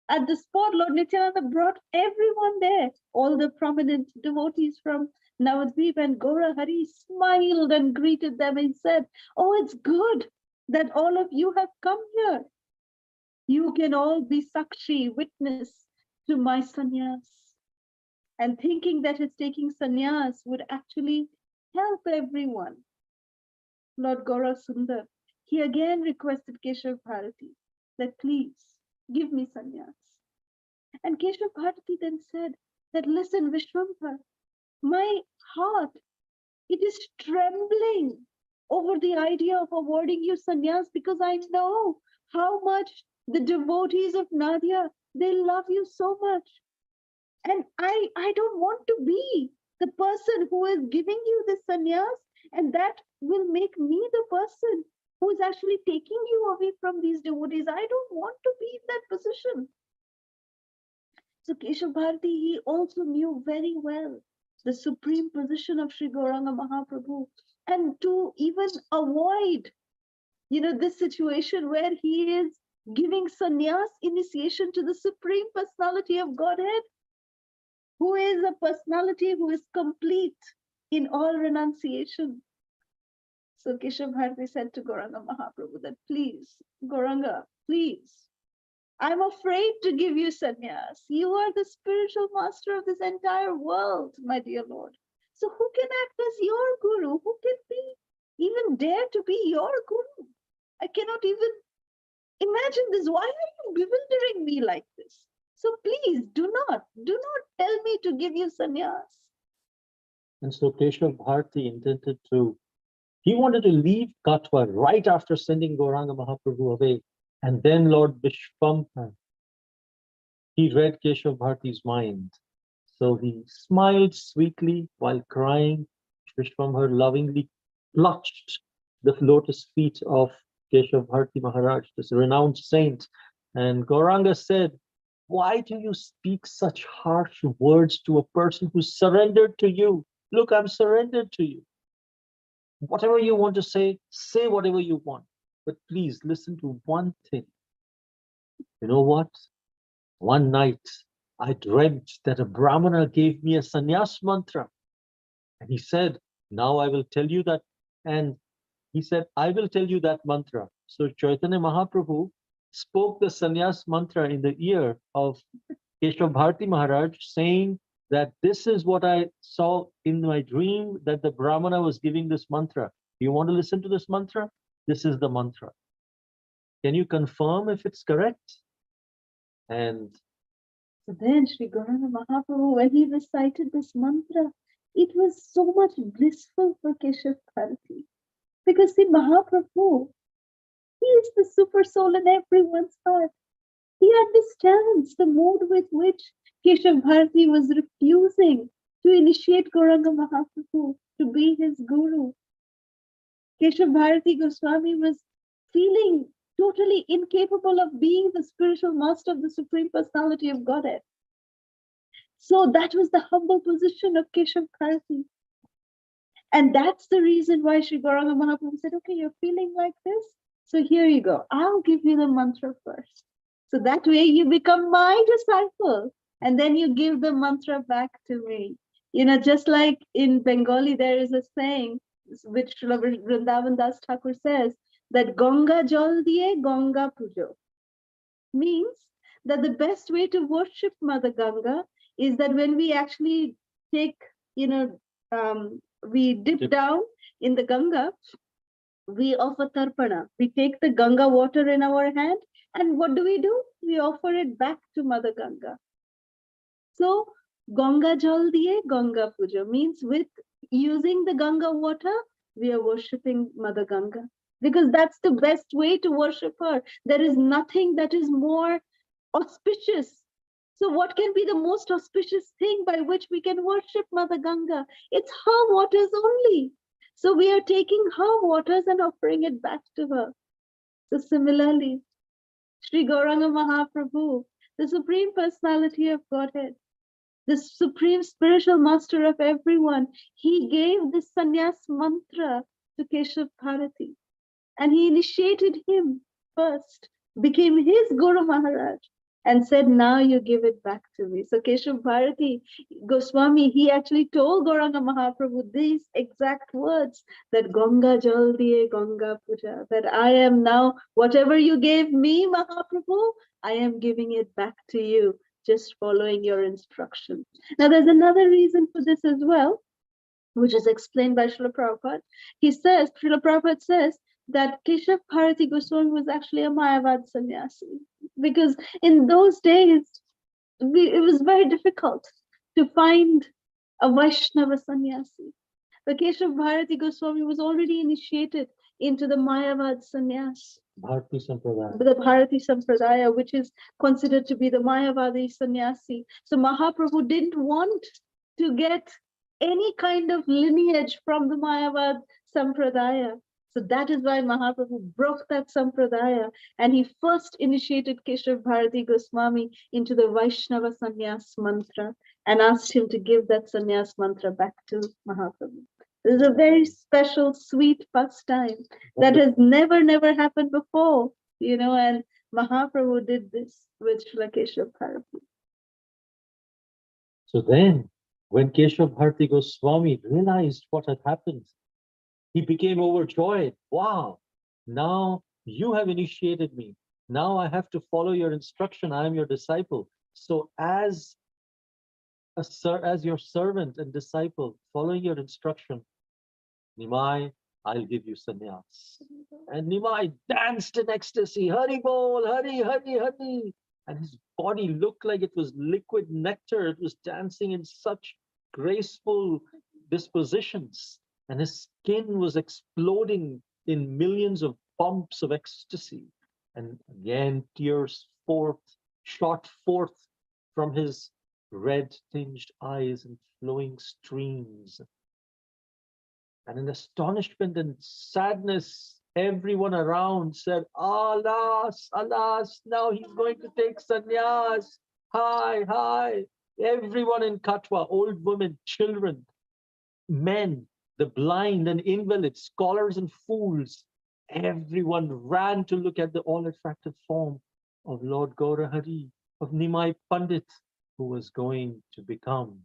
At the spot, Lord Nityananda brought everyone there. All the prominent devotees from Navadvip, and Gaura Hari smiled and greeted them and said, "Oh, it's good that all of you have come here. You can all be Sakshi, witness to my sannyas." And thinking that his taking sannyas would actually help everyone, Lord Gaura Sundar, he again requested Keshav Bharati that please give me sannyas. And Keshav Bharati then said that, "Listen, Vishwambhar, my heart, it is trembling over the idea of awarding you sannyas, because I know how much the devotees of Nadia, they love you so much. And I don't want to be the person who is giving you the sannyas, and that will make me the person who is actually taking you away from these devotees. I don't want to be in that position." So Keshav Bharati, he also knew very well the supreme position of Sri Gauranga Mahaprabhu, and to even avoid, this situation where he is giving sannyas initiation to the supreme personality of Godhead, who is a personality who is complete in all renunciation. So Keshav Bharati said to Gauranga Mahaprabhu that, "Please, Gauranga, please, I'm afraid to give you sannyas. You are the spiritual master of this entire world, my dear Lord. So who can act as your guru? Who can even dare to be your guru? I cannot even imagine this. Why are you bewildering me like this? So please do not tell me to give you sannyas." And so Keshav Bharati he wanted to leave Katwa right after sending Gauranga Mahaprabhu away. And then Lord Vishwambhara, he read Keshav Bharati's mind. So he smiled sweetly while crying. Vishwambhara lovingly clutched the lotus feet of Keshav Bharati Maharaj, this renowned saint. And Gauranga said, "Why do you speak such harsh words to a person who surrendered to you? Look, I'm surrendered to you. Whatever you want to say whatever you want. But please listen to one thing. You know what? One night I dreamt that a Brahmana gave me a sannyas mantra. And he said, now I will tell you that." And he said, "I will tell you that mantra." So Chaitanya Mahaprabhu spoke the sannyas mantra in the ear of Keshav Bharati Maharaj, saying that this is what I saw in my dream, that the Brahmana was giving this mantra. You want to listen to this mantra? This is the mantra. Can you confirm if it's correct? And so then Sri Gauranga Mahaprabhu, when he recited this mantra, it was so much blissful for Keshav Bharati. Because see, Mahaprabhu, he is the super soul in everyone's heart. He understands the mood with which Keshav Bharati was refusing to initiate Gauranga Mahaprabhu to be his guru. Keshav Bharati Goswami was feeling totally incapable of being the spiritual master of the Supreme Personality of Godhead. So that was the humble position of Keshav Bharati. And that's the reason why Sri Gauranga Mahaprabhu said, "Okay, you're feeling like this? So here you go. I'll give you the mantra first. So that way you become my disciple. And then you give the mantra back to me." Just like in Bengali, there is a saying which Srila Vrindavan Das Thakur says that Ganga Jal Diye Ganga Pujo means that the best way to worship Mother Ganga is that when we actually take, we dip down in the Ganga, we offer tarpana. We take the Ganga water in our hand, and what do? We offer it back to Mother Ganga. So Ganga Jal Diye Ganga Puja means with using the Ganga water, we are worshipping Mother Ganga. Because that's the best way to worship her. There is nothing that is more auspicious. So what can be the most auspicious thing by which we can worship Mother Ganga? It's her waters only. So we are taking her waters and offering it back to her. So similarly, Sri Gauranga Mahaprabhu, the Supreme Personality of Godhead, the Supreme Spiritual Master of everyone, he gave this sannyas mantra to Keshav Bharati. And he initiated him first, became his Guru Maharaj, and said, now you give it back to me. So Keshav Bharati Goswami, he actually told Gauranga Mahaprabhu these exact words, that Ganga Jal Diye Ganga Puja, that I am now, whatever you gave me, Mahaprabhu, I am giving it back to you, just following your instruction. Now there's another reason for this as well, which is explained by Srila Prabhupada. Srila Prabhupada says, that Keshav Bharati Goswami was actually a Mayavad sannyasi, because in those days it was very difficult to find a Vaishnava sannyasi. But Keshav Bharati Goswami was already initiated into the Mayavad sannyas, Bharati Sampradaya. the Bharati Sampradaya, which is considered to be the Mayavadi sannyasi. So Mahaprabhu didn't want to get any kind of lineage from the Mayavad Sampradaya. So that is why Mahaprabhu broke that sampradaya, and he first initiated Keshav Bharati Goswami into the Vaishnava sannyas mantra and asked him to give that sannyas mantra back to Mahaprabhu. This is a very special, sweet pastime that has never happened before, and Mahaprabhu did this with Srila Keshav Bharati. So then, when Keshav Bharati Goswami realized what had happened, he became overjoyed. Wow, now you have initiated me. Now I have to follow your instruction. I am your disciple. So as your servant and disciple, following your instruction, Nimai, I'll give you sannyas. And Nimai danced in ecstasy. Hari bol, hari, hari, hari. And his body looked like it was liquid nectar. It was dancing in such graceful dispositions. And his skin was exploding in millions of bumps of ecstasy. And again, tears shot forth from his red-tinged eyes in flowing streams. And in astonishment and sadness, everyone around said, alas, alas, now he's going to take sannyas. Hi, hi. Everyone in Katwa, old women, children, men, the blind and invalids, scholars and fools, everyone ran to look at the all-attractive form of Lord Gaura Hari, of Nimai Pandit, who was going to become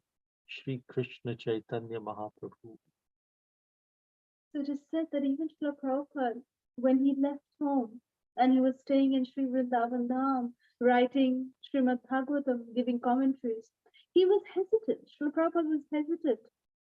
Sri Krishna Chaitanya Mahaprabhu. So it is said that even Srila Prabhupada, when he left home and he was staying in Sri Vrindavan Dham, writing Srimad Bhagavatam, giving commentaries, he was hesitant. Srila Prabhupada was hesitant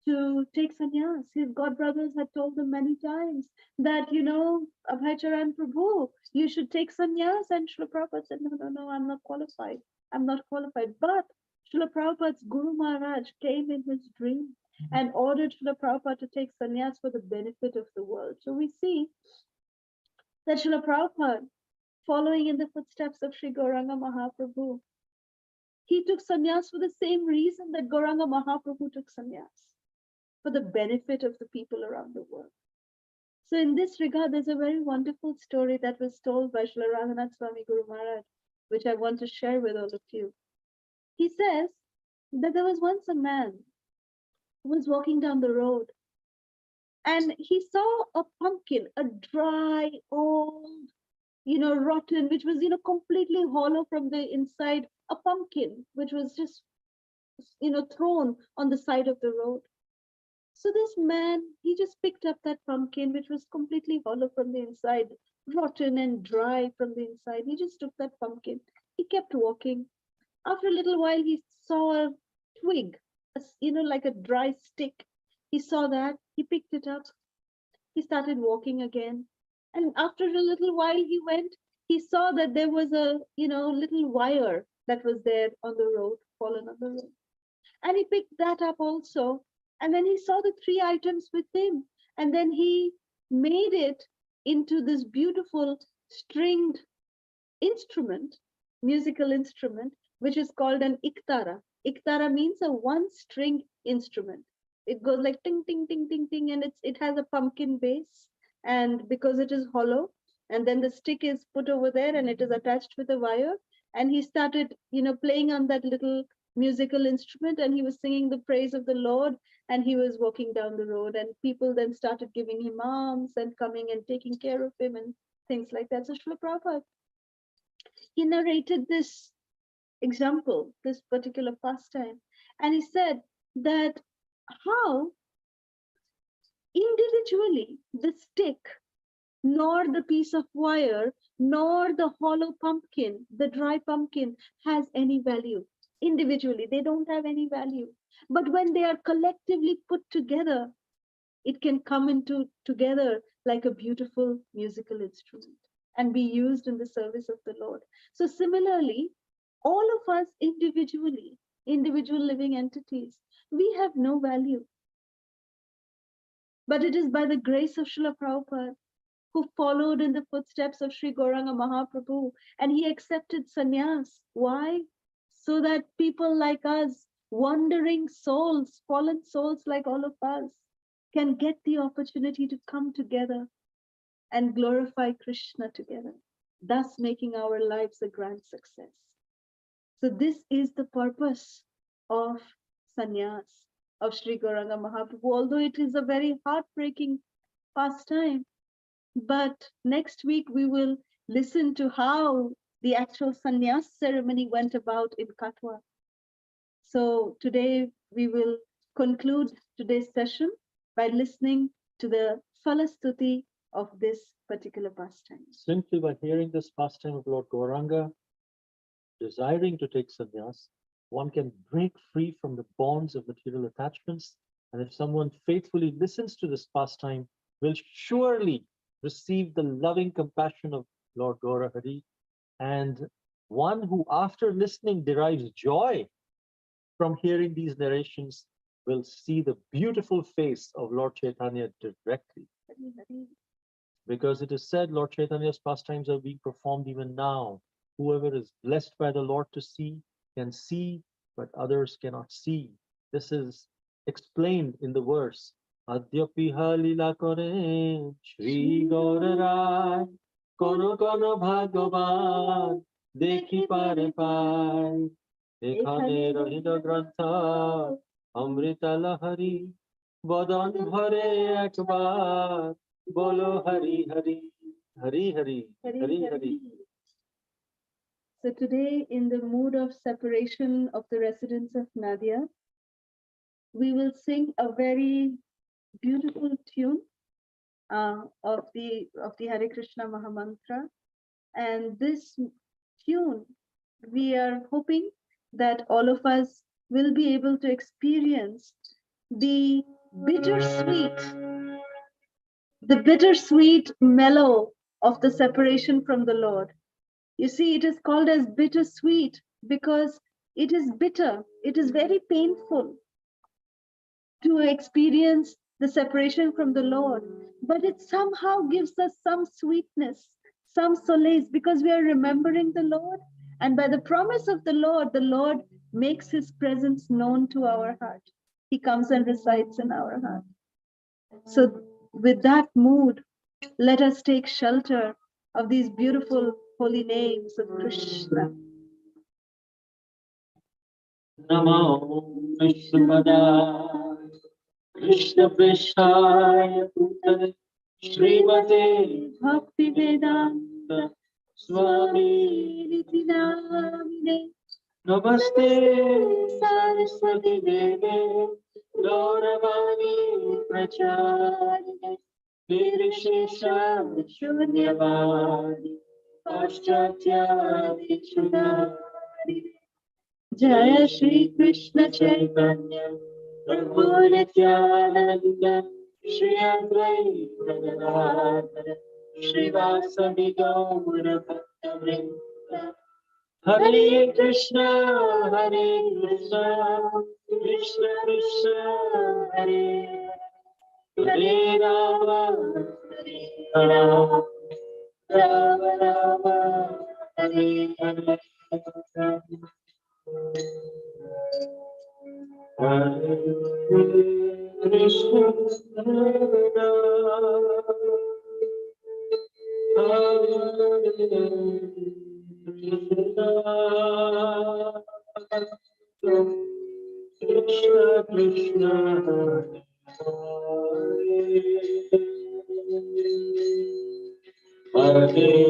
to take sannyas. His godbrothers had told him many times that, Abhaycharan Prabhu, you should take sannyas. And Srila Prabhupada said, no, I'm not qualified. I'm not qualified. But Srila Prabhupada's Guru Maharaj came in his dream and ordered Srila Prabhupada to take sannyas for the benefit of the world. So we see that Srila Prabhupada, following in the footsteps of Sri Gauranga Mahaprabhu, he took sannyas for the same reason that Gauranga Mahaprabhu took sannyas, for the benefit of the people around the world. So in this regard, there's a very wonderful story that was told by Srila Radhanath Swami Guru Maharaj, which I want to share with all of you. He says that there was once a man who was walking down the road, and he saw a pumpkin, a dry, old, rotten, which was, completely hollow from the inside, a pumpkin, which was just thrown on the side of the road. So this man, he just picked up that pumpkin, which was completely hollow from the inside, rotten and dry from the inside. He just took that pumpkin. He kept walking. After a little while, he saw a twig, like a dry stick. He saw that. He picked it up. He started walking again. And after a little while, he saw that there was a, little wire that was there on the road, fallen on the road. And he picked that up also. And then he saw the three items with him. And then he made it into this beautiful stringed instrument, musical instrument, which is called an iktara. Iktara means a one-string instrument. It goes like ting, ting, ting, ting, ting, and it has a pumpkin base. And because it is hollow, and then the stick is put over there and it is attached with a wire. And he started, playing on that little musical instrument, and he was singing the praise of the Lord, and he was walking down the road, and people then started giving him alms and coming and taking care of him and things like that. So Srila Prabhupada, he narrated this example, this particular pastime, and he said that how individually the stick, nor the piece of wire, nor the hollow pumpkin, the dry pumpkin, has any value. Individually, they don't have any value. But when they are collectively put together, it can come into together like a beautiful musical instrument and be used in the service of the Lord. So similarly, all of us individually, individual living entities, we have no value. But it is by the grace of Srila Prabhupada, who followed in the footsteps of Sri Gauranga Mahaprabhu, and he accepted sannyas. Why? So that people like us, wandering souls, fallen souls like all of us, can get the opportunity to come together and glorify Krishna together, thus making our lives a grand success. So this is the purpose of sannyas, of Sri Gauranga Mahaprabhu, although it is a very heartbreaking pastime. But next week we will listen to how the actual sannyas ceremony went about in Katwa. So today we will conclude today's session by listening to the Falastuti of this particular pastime. Simply by hearing this pastime of Lord Gauranga, desiring to take sannyas, one can break free from the bonds of material attachments. And if someone faithfully listens to this pastime, will surely receive the loving compassion of Lord Gaura Hari. And one who, after listening, derives joy from hearing these narrations will see the beautiful face of Lord Chaitanya directly. Because it is said Lord Chaitanya's pastimes are being performed even now. Whoever is blessed by the Lord to see can see, but others cannot see. This is explained in the verse. Adyapiha lila kore Shri Gaura Rai kono kono bhagavan dekhi pare pai ekhane rahilo grantha amrita lahari badan bhare ekbar bolo hari hari hari hari hari hari. So today, in the mood of separation of the residents of Nadia, we will sing a very beautiful tune of the Hare Krishna Mahamantra. And this tune, we are hoping that all of us will be able to experience the bittersweet mellow of the separation from the Lord. You see, it is called as bittersweet because it is bitter. It is very painful to experience the separation from the Lord, but it somehow gives us some sweetness, some solace, because we are remembering the Lord. And by the promise of the Lord makes his presence known to our heart. He comes and resides in our heart. So with that mood, let us take shelter of these beautiful holy names of Krishna. Namo Vishnupada Krishna Prishthaya Bhutale Srimate Bhaktivedanta Swami Niti Namine Namaste Saraswati Deve Gauravani Pracharine Nirvishesha Shunyavadi Paschatya Vichudari Jaya Shri Krishna Chaitanya Prabhu Nityananda Shri Advaita Gadadhara Shri Vasadi Gaura Bhaktavrinda Hare Krishna, Krishna Krishna, Hare Hare Rama, Hare Rama, Rama Rama, Hare Hare. Hare Krishna, Krishna Krishna, Hare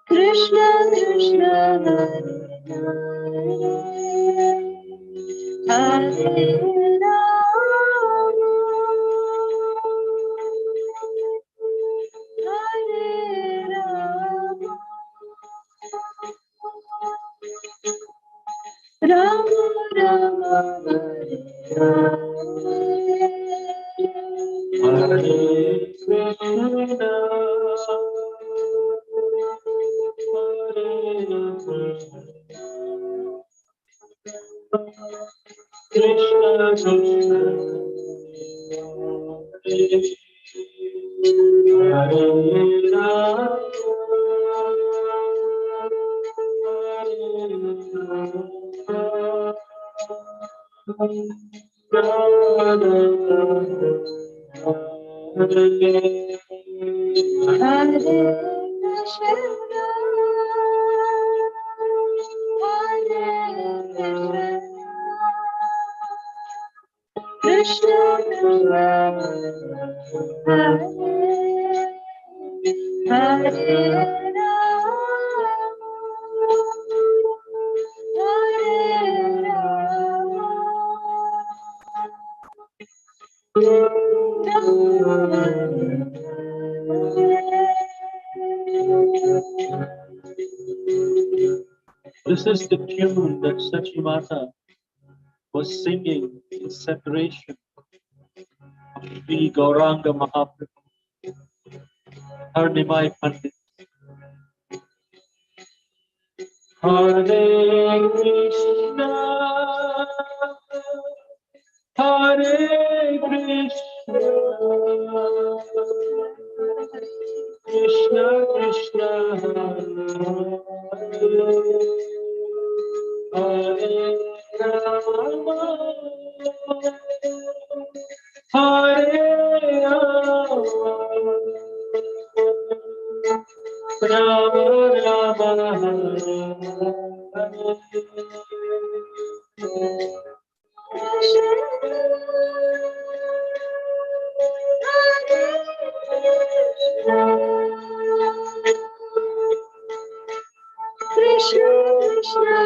Krishna Krishna, Hare Rama, Hare Rama, Rama Rama, Hare Krishna, Krishna Krishna, Hare Rama, Krishna Krishna, Hare This is the tune that Sachimata was singing in separation of Sri Gauranga Mahaprabhu, her Nimai Pandit. Hare Krishna, Hare Krishna, Krishna Krishna, Hare Rama, Hare Rama, Rama Rama, Krishna Krishna,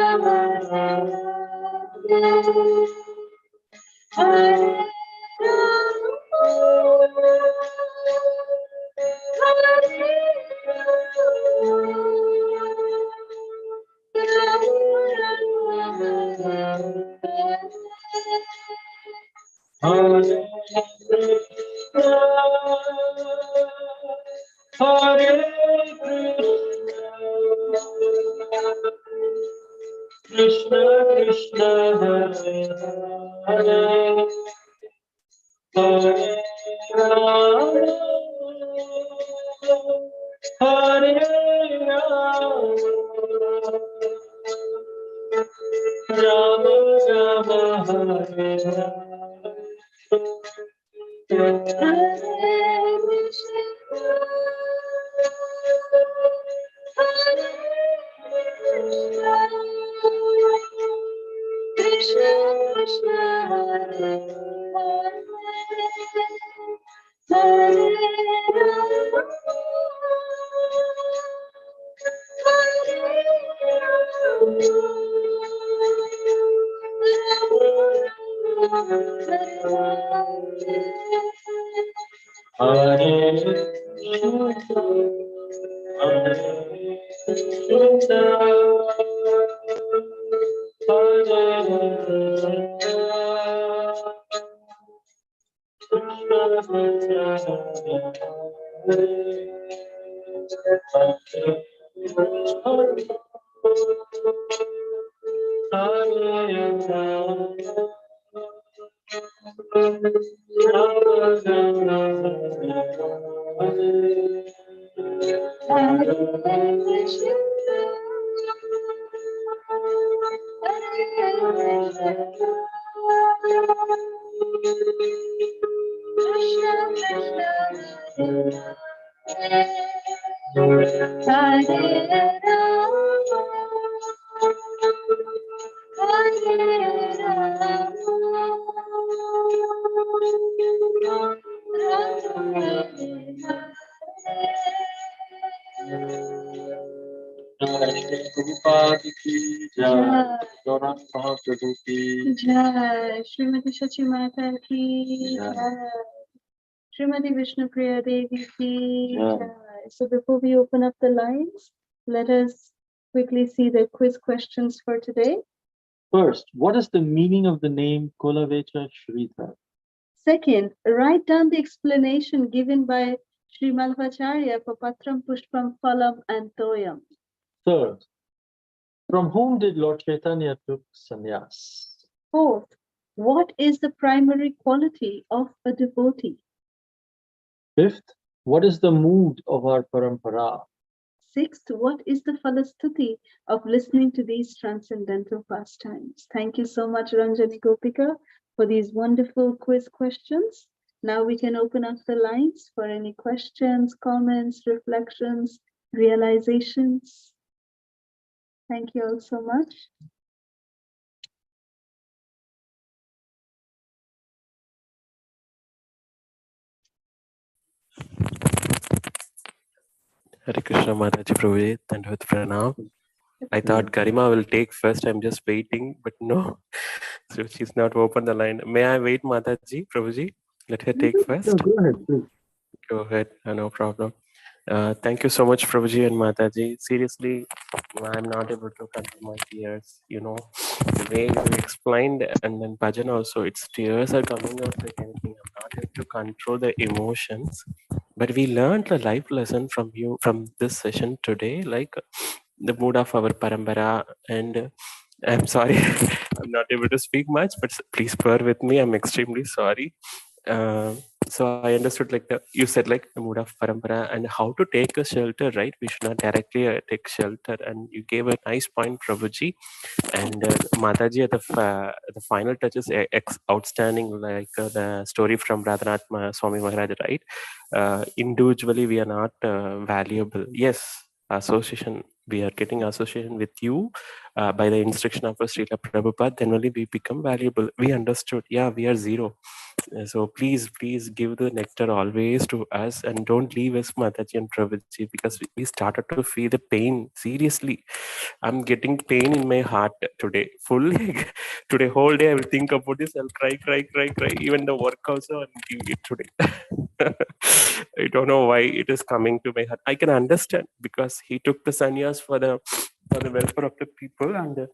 Hare Krishna Krishna, Hare Hare Rama, Hare Rama, Rama Rama, Jai Srimati Shachi Mata ki Jai. Srimati Vishnu Priya Devi ki Jai. So before we open up the lines, let us quickly see the quiz questions for today. First, what is the meaning of the name Kulavecha Shrita? Second, write down the explanation given by Sri Madhvacharya for Patram, Pushpam, Phalam and Toyam. Third, from whom did Lord Caitanya took sannyas? Fourth, what is the primary quality of a devotee? Fifth, what is the mood of our parampara? Sixth, what is the falastuti of listening to these transcendental pastimes? Thank you so much, Ranjani Gopika, for these wonderful quiz questions. Now we can open up the lines for any questions, comments, reflections, realizations. Thank you all so much. Hare Krishna Mataji Prabhuji, and with Pranam. I thought Garima will take first. I'm just waiting, but no. So she's not opened the line. May I wait, Mataji Prabhuji? Let her take first. No, go ahead, please. Go ahead, no problem. Thank you so much, Prabhuji and Mataji. Seriously, I'm not able to control my tears. You know, the way you explained, and then Bhajan also, its tears are coming out like anything. I'm not able to control the emotions. But we learned a life lesson from you from this session today, like the mood of our parambara. And I'm sorry, I'm not able to speak much, but please bear with me. I'm extremely sorry. So I understood, like you said, like the mood of parampara and how to take a shelter, right? We should not directly take shelter. And you gave a nice point, Prabhuji. And Mataji at the final touches outstanding, like the story from Radhanath Swami Maharaj, right? Individually, we are not valuable. Yes, association, we are getting association with you by the instruction of Srila Prabhupada, then only we become valuable. We understood, yeah, we are zero. So please give the nectar always to us and don't leave us, Mataji and Prabhuji, because we started to feel the pain. Seriously, I'm getting pain in my heart today. Fully today, whole day I will think about this. I'll cry. Even the work also I'm doing it today. I don't know why it is coming to my heart. I can understand because he took the sannyas for the welfare of the people and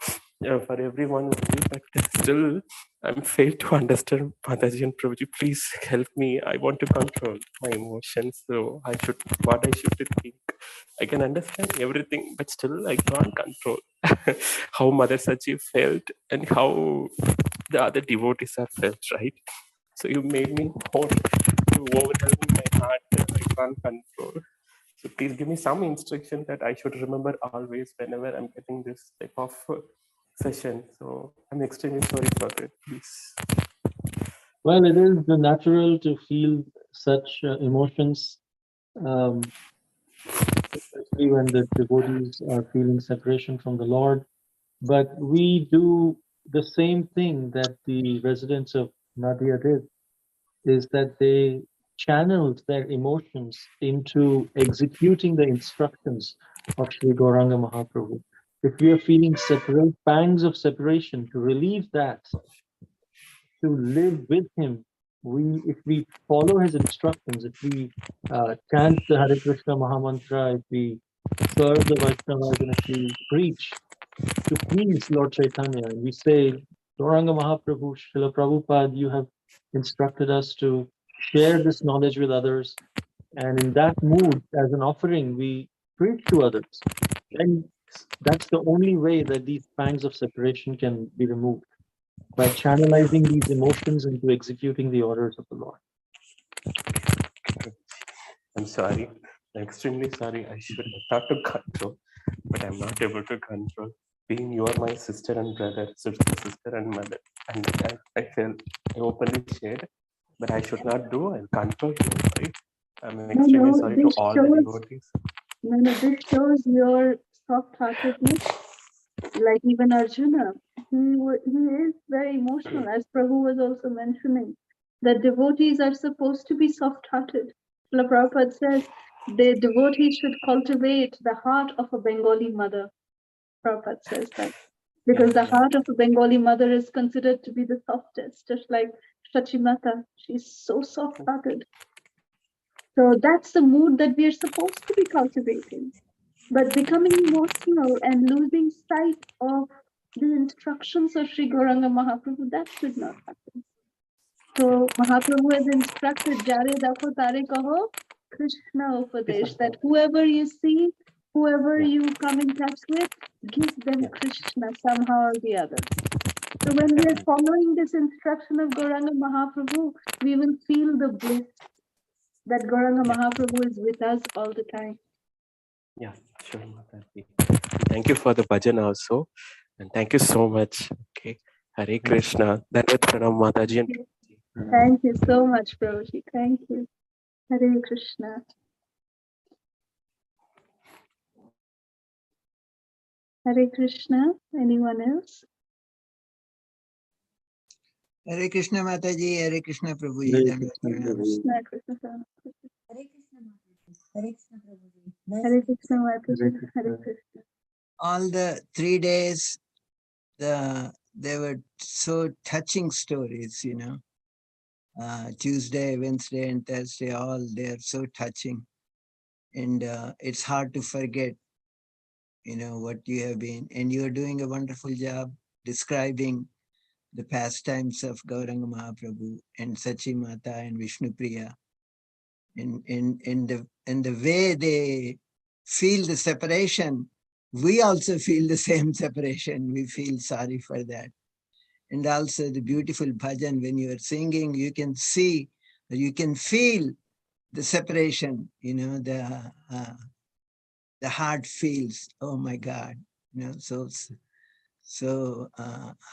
for everyone. But still, I'm failed to understand, Mataji and Prabhuji. Please help me. I want to control my emotions. So what I should think. I can understand everything, but still I can't control how Mother Sachi felt and how the other devotees are felt, right? So you made me overwhelming my heart that I can't control. So please give me some instruction that I should remember always whenever I'm getting this type of session. So I'm extremely sorry for it. Please. Well, it is natural to feel such emotions, especially when the devotees are feeling separation from the Lord. But we do the same thing that the residents of Nadia did, is that they channeled their emotions into executing the instructions of Sri Gauranga Mahaprabhu. If we are feeling pangs of separation, to relieve that, to live with him, if we follow his instructions, if we chant the Hare Krishna Mahamantra, if we serve the Vaishnavas, and if we preach to please Lord Chaitanya, and we say, Gauranga Mahaprabhu, Srila Prabhupada, you have instructed us to share this knowledge with others, and in that mood, as an offering, we preach to others. And that's the only way that these pangs of separation can be removed, by channelizing these emotions into executing the orders of the Lord. I'm sorry. I'm extremely sorry. I should have thought to control, but I'm not able to control. Being you are my sister and brother, sister and mother, and I felt I openly shared, but I should not do. I'll control you, right? I'm extremely No, sorry to this all the shows, devotees. this shows your soft-heartedness. Like even Arjuna, he is very emotional, as Prabhu was also mentioning, that devotees are supposed to be soft-hearted. Srila Prabhupada says the devotees should cultivate the heart of a Bengali mother. Prabhupada says that, because the heart of a Bengali mother is considered to be the softest, just like Shachimata. She's so soft-hearted. So that's the mood that we are supposed to be cultivating. But becoming emotional and losing sight of the instructions of Sri Gauranga Mahaprabhu, that should not happen. So Mahaprabhu has instructed, Jare dakho tare kaho, Krishna Upadesh, that whoever you see, whoever you come in touch with, give them Krishna somehow or the other. So when we are following this instruction of Gauranga Mahaprabhu, we will feel the bliss that Gauranga Mahaprabhu is with us all the time. Yeah, sure, Mataji. Thank you for the bhajan also, and thank you so much. Okay, Hare Krishna. Dandavat pranam, Mataji. And Thank you so much, Prabhuji. Thank you. Hare Krishna. Hare Krishna. Anyone else? Hare Krishna Mataji, Hare Krishna Prabhuji. Hare Krishna, Prabhu. Krishna, Krishna, Krishna. Hare Krishna Mataji. Hare Krishna Prabhuji. Nice Hare to meet Krishna, you. Mataji. Hare Hare Krishna. Krishna. All the 3 days, they were so touching stories, you know. Tuesday, Wednesday, and Thursday, all they're so touching. And it's hard to forget, you know, what you have been. And you're doing a wonderful job describing the pastimes of Gauranga Mahaprabhu and Sachi Mata and Vishnu Priya. And the way they feel the separation, we also feel the same separation. We feel sorry for that. And also the beautiful bhajan, when you are singing, you can see, you can feel the separation, you know, the heart feels, oh my God, you know, so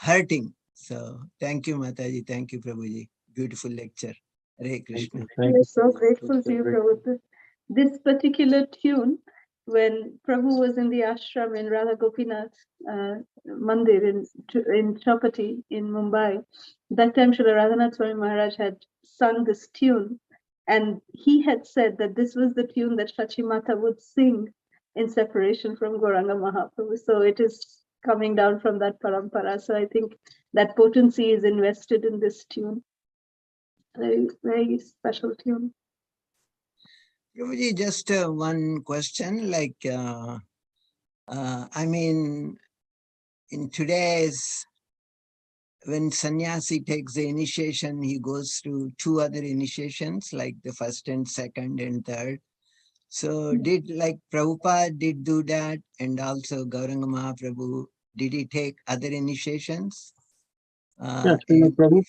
hurting. So thank you, Mataji. Thank you, Prabhuji. Beautiful lecture. Hare Krishna. We are so grateful to you, Prabhu. This particular tune, when Prabhu was in the ashram in Radha Gopinath Mandir in Chapati in Mumbai, that time Srila Radhanath Swami Maharaj had sung this tune, and he had said that this was the tune that Shachimata would sing in separation from Gauranga Mahaprabhu. So it is coming down from that parampara. So I think that potency is invested in this tune. Very, very special tune. Prabhuji, just one question, like, I mean, in today's, when sannyasi takes the initiation, he goes through 2 other initiations, like the first and second and third. So did, like Prabhupada did do that, and also Gauranga Mahaprabhu, did he take other initiations? Yeah, Srila Prabhupada.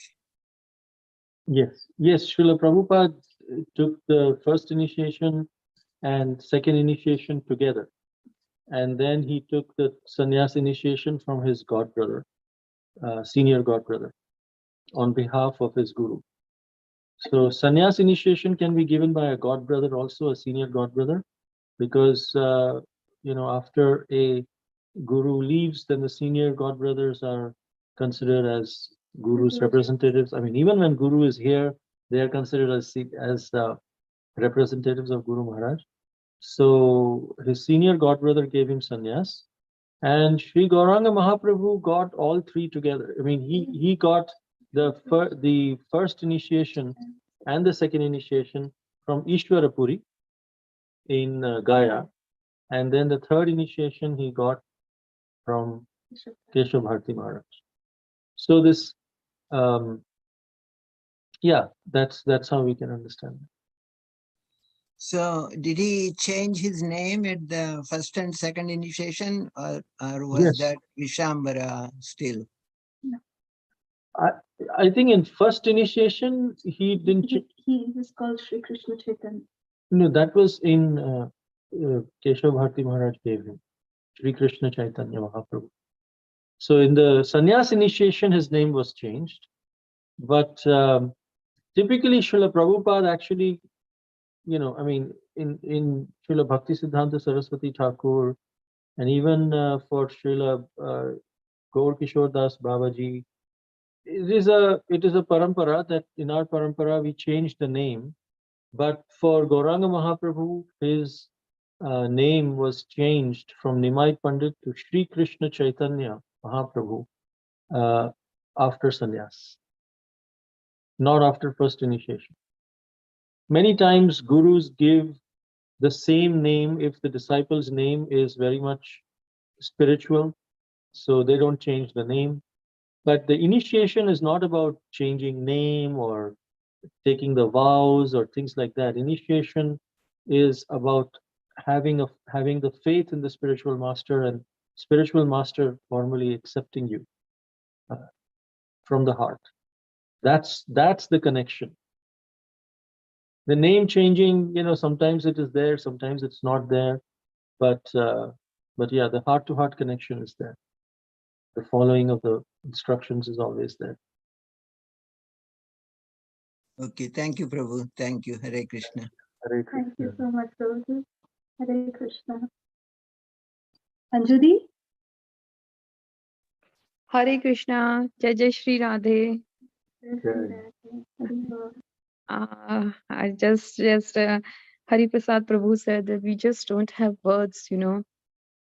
Yes, Srila Prabhupada took the first initiation and second initiation together. and then he took the sannyas initiation from his godbrother, senior godbrother, on behalf of his guru. So sannyas initiation can be given by a godbrother, also a senior godbrother, because after a guru leaves, then the senior godbrothers are considered as guru's representatives. I mean, even when guru is here, they are considered as representatives of Guru Maharaj. So his senior godbrother gave him sannyas, and Sri Gauranga Mahaprabhu got all three together. I mean, he got the first initiation and the second initiation from Ishwarapuri in Gaya, and then the third initiation he got from Keshav Bharati Maharaj. So this, that's how we can understand it. So did he change his name at the first and second initiation, or was Yes. that Vishambara still? I think in first initiation he didn't. He is called Sri Krishna Chaitanya. No, that was in Keshav Bharati Maharaj gave him Sri Krishna Chaitanya Mahaprabhu. So in the sannyas initiation, his name was changed, but typically Srila Prabhupada actually, I mean, in Srila Bhakti Siddhanta Saraswati Thakur, and even for Srila Gaur Kishore Das Babaji, it is a parampara that in our parampara we change the name, but for Gauranga Mahaprabhu, his name was changed from Nimai Pandit to Sri Krishna Chaitanya Mahaprabhu after sannyas, not after first initiation. Many times gurus give the same name if the disciple's name is very much spiritual, so they don't change the name. But the initiation is not about changing name or taking the vows or things like that. Initiation is about having the faith in the spiritual master, and spiritual master formally accepting you from the heart. That's the connection. The name changing, sometimes it is there, sometimes it's not there, but yeah, the heart-to-heart connection is there. The following of the instructions is always there. Okay, thank you, Prabhu. Thank you. Hare Krishna. Hare Thank you Krishna. so much, Prabhuji. Hare Krishna. Anjali? Hare Krishna, Jai Jai Shri Radhe. I just Hari Prasad Prabhu said that we just don't have words,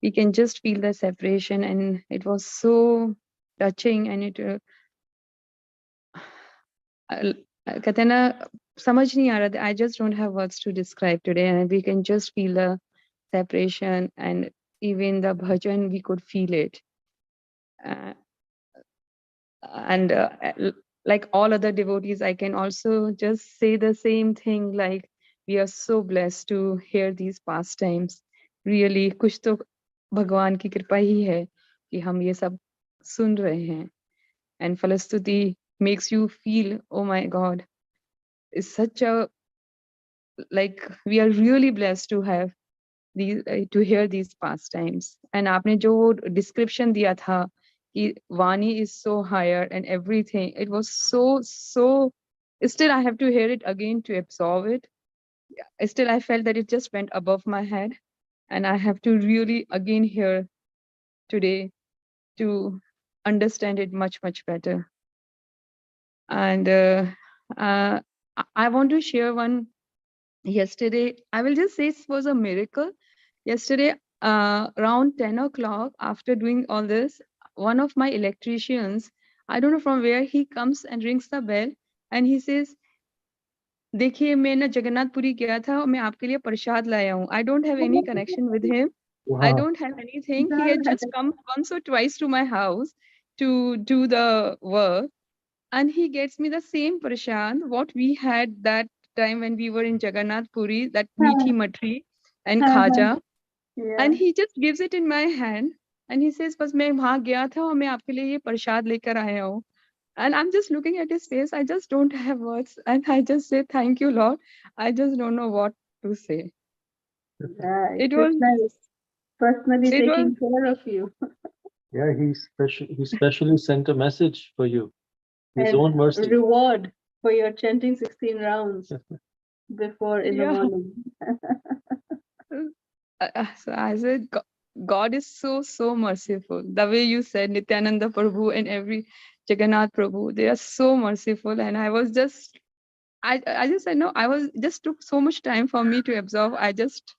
we can just feel the separation, and it was so touching, and it Caitanya, samajh nahi aa raha. I just don't have words to describe today, and we can just feel the separation, and even the bhajan, we could feel it. And like all other devotees, I can also just say the same thing, like we are so blessed to hear these pastimes. Really, kuch to Bhagwan ki kripa hi hai ki hum ye sab sun rahe hain. And Falastuti makes you feel, oh my God, it's such a, like, we are really blessed to have these, to hear these pastimes. And आपने जो वो description दिया था कि Vani is so higher and everything, it was so still I have to hear it again to absorb it. Still I felt that it just went above my head, and I have to really again hear today to understand it much better. And I want to share one. Yesterday, I will just say it was a miracle. Yesterday, around 10 o'clock, after doing all this, one of my electricians, I don't know from where, he comes and rings the bell, and he says, देखिए मैं ना जगन्नाथपुरी गया था, मैं आपके लिए प्रसाद लाया हूँ. I don't have any connection with him. I don't have anything. He had just come once or twice to my house to do the work, and he gets me the same prasad what we had that time when we were in Jagannath Puri, that meethi matri and khaja. And he just gives it in my hand, and he says, बस मैं वहाँ गया था और मैं आपके लिए ये प्रसाद लेकर आया हूँ. And I'm just looking at his face. I just don't have words, and I just say, thank you, Lord. I just don't know what to say. Right. It was Nice. personally It was taking care of you. Yeah, he specially sent a message for you. His And own mercy. reward for your chanting 16 rounds before in the Yeah. morning. So I said, God is so merciful. The way you said Nityananda Prabhu and every Jagannath Prabhu, they are so merciful. And I was just, I just said no. I was just took so much time for me to absorb. I just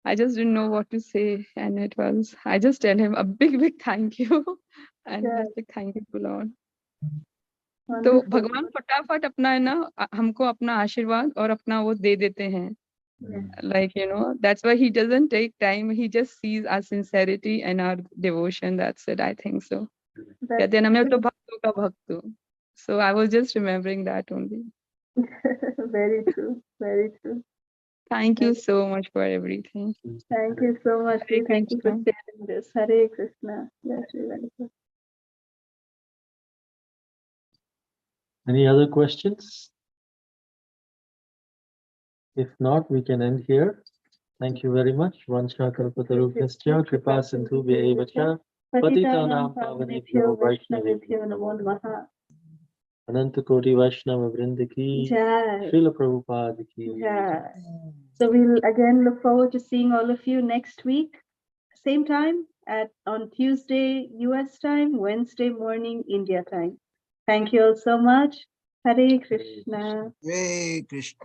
didn't know what to say, and it was. I just tell him a big thank you, and Yeah. big thank you to Lord. तो Wonderful. भगवान फटाफट अपना है ना हमको अपना आशीर्वाद और अपना वो दे देते हैं. Like, that's why he doesn't take time. He just sees our sincerity and our devotion. That's it. I think so. That's कहते हैं ना, मैं तो भक्तों का भक्त हूँ. So I was just remembering that only. very true. Very true. Thank you so much for everything. Thank you so much. Hare Thank you for Krishna. sharing this. Hare Krishna. Yes, very good. Any other questions? If not, we can end here. Thank you very much. Vansha kalpatarubhyascha kripa sindhubhya eva cha patitanam pavanebhyo vaishnavebhyo namo namaha. Ananta Koti Vaishnava Vrinda ki Jai. Srila Prabhupada ki. Jai. So we'll again look forward to seeing all of you next week, same time on Tuesday US time, Wednesday morning India time. Thank you all so much. Hare Krishna. Hare Krishna.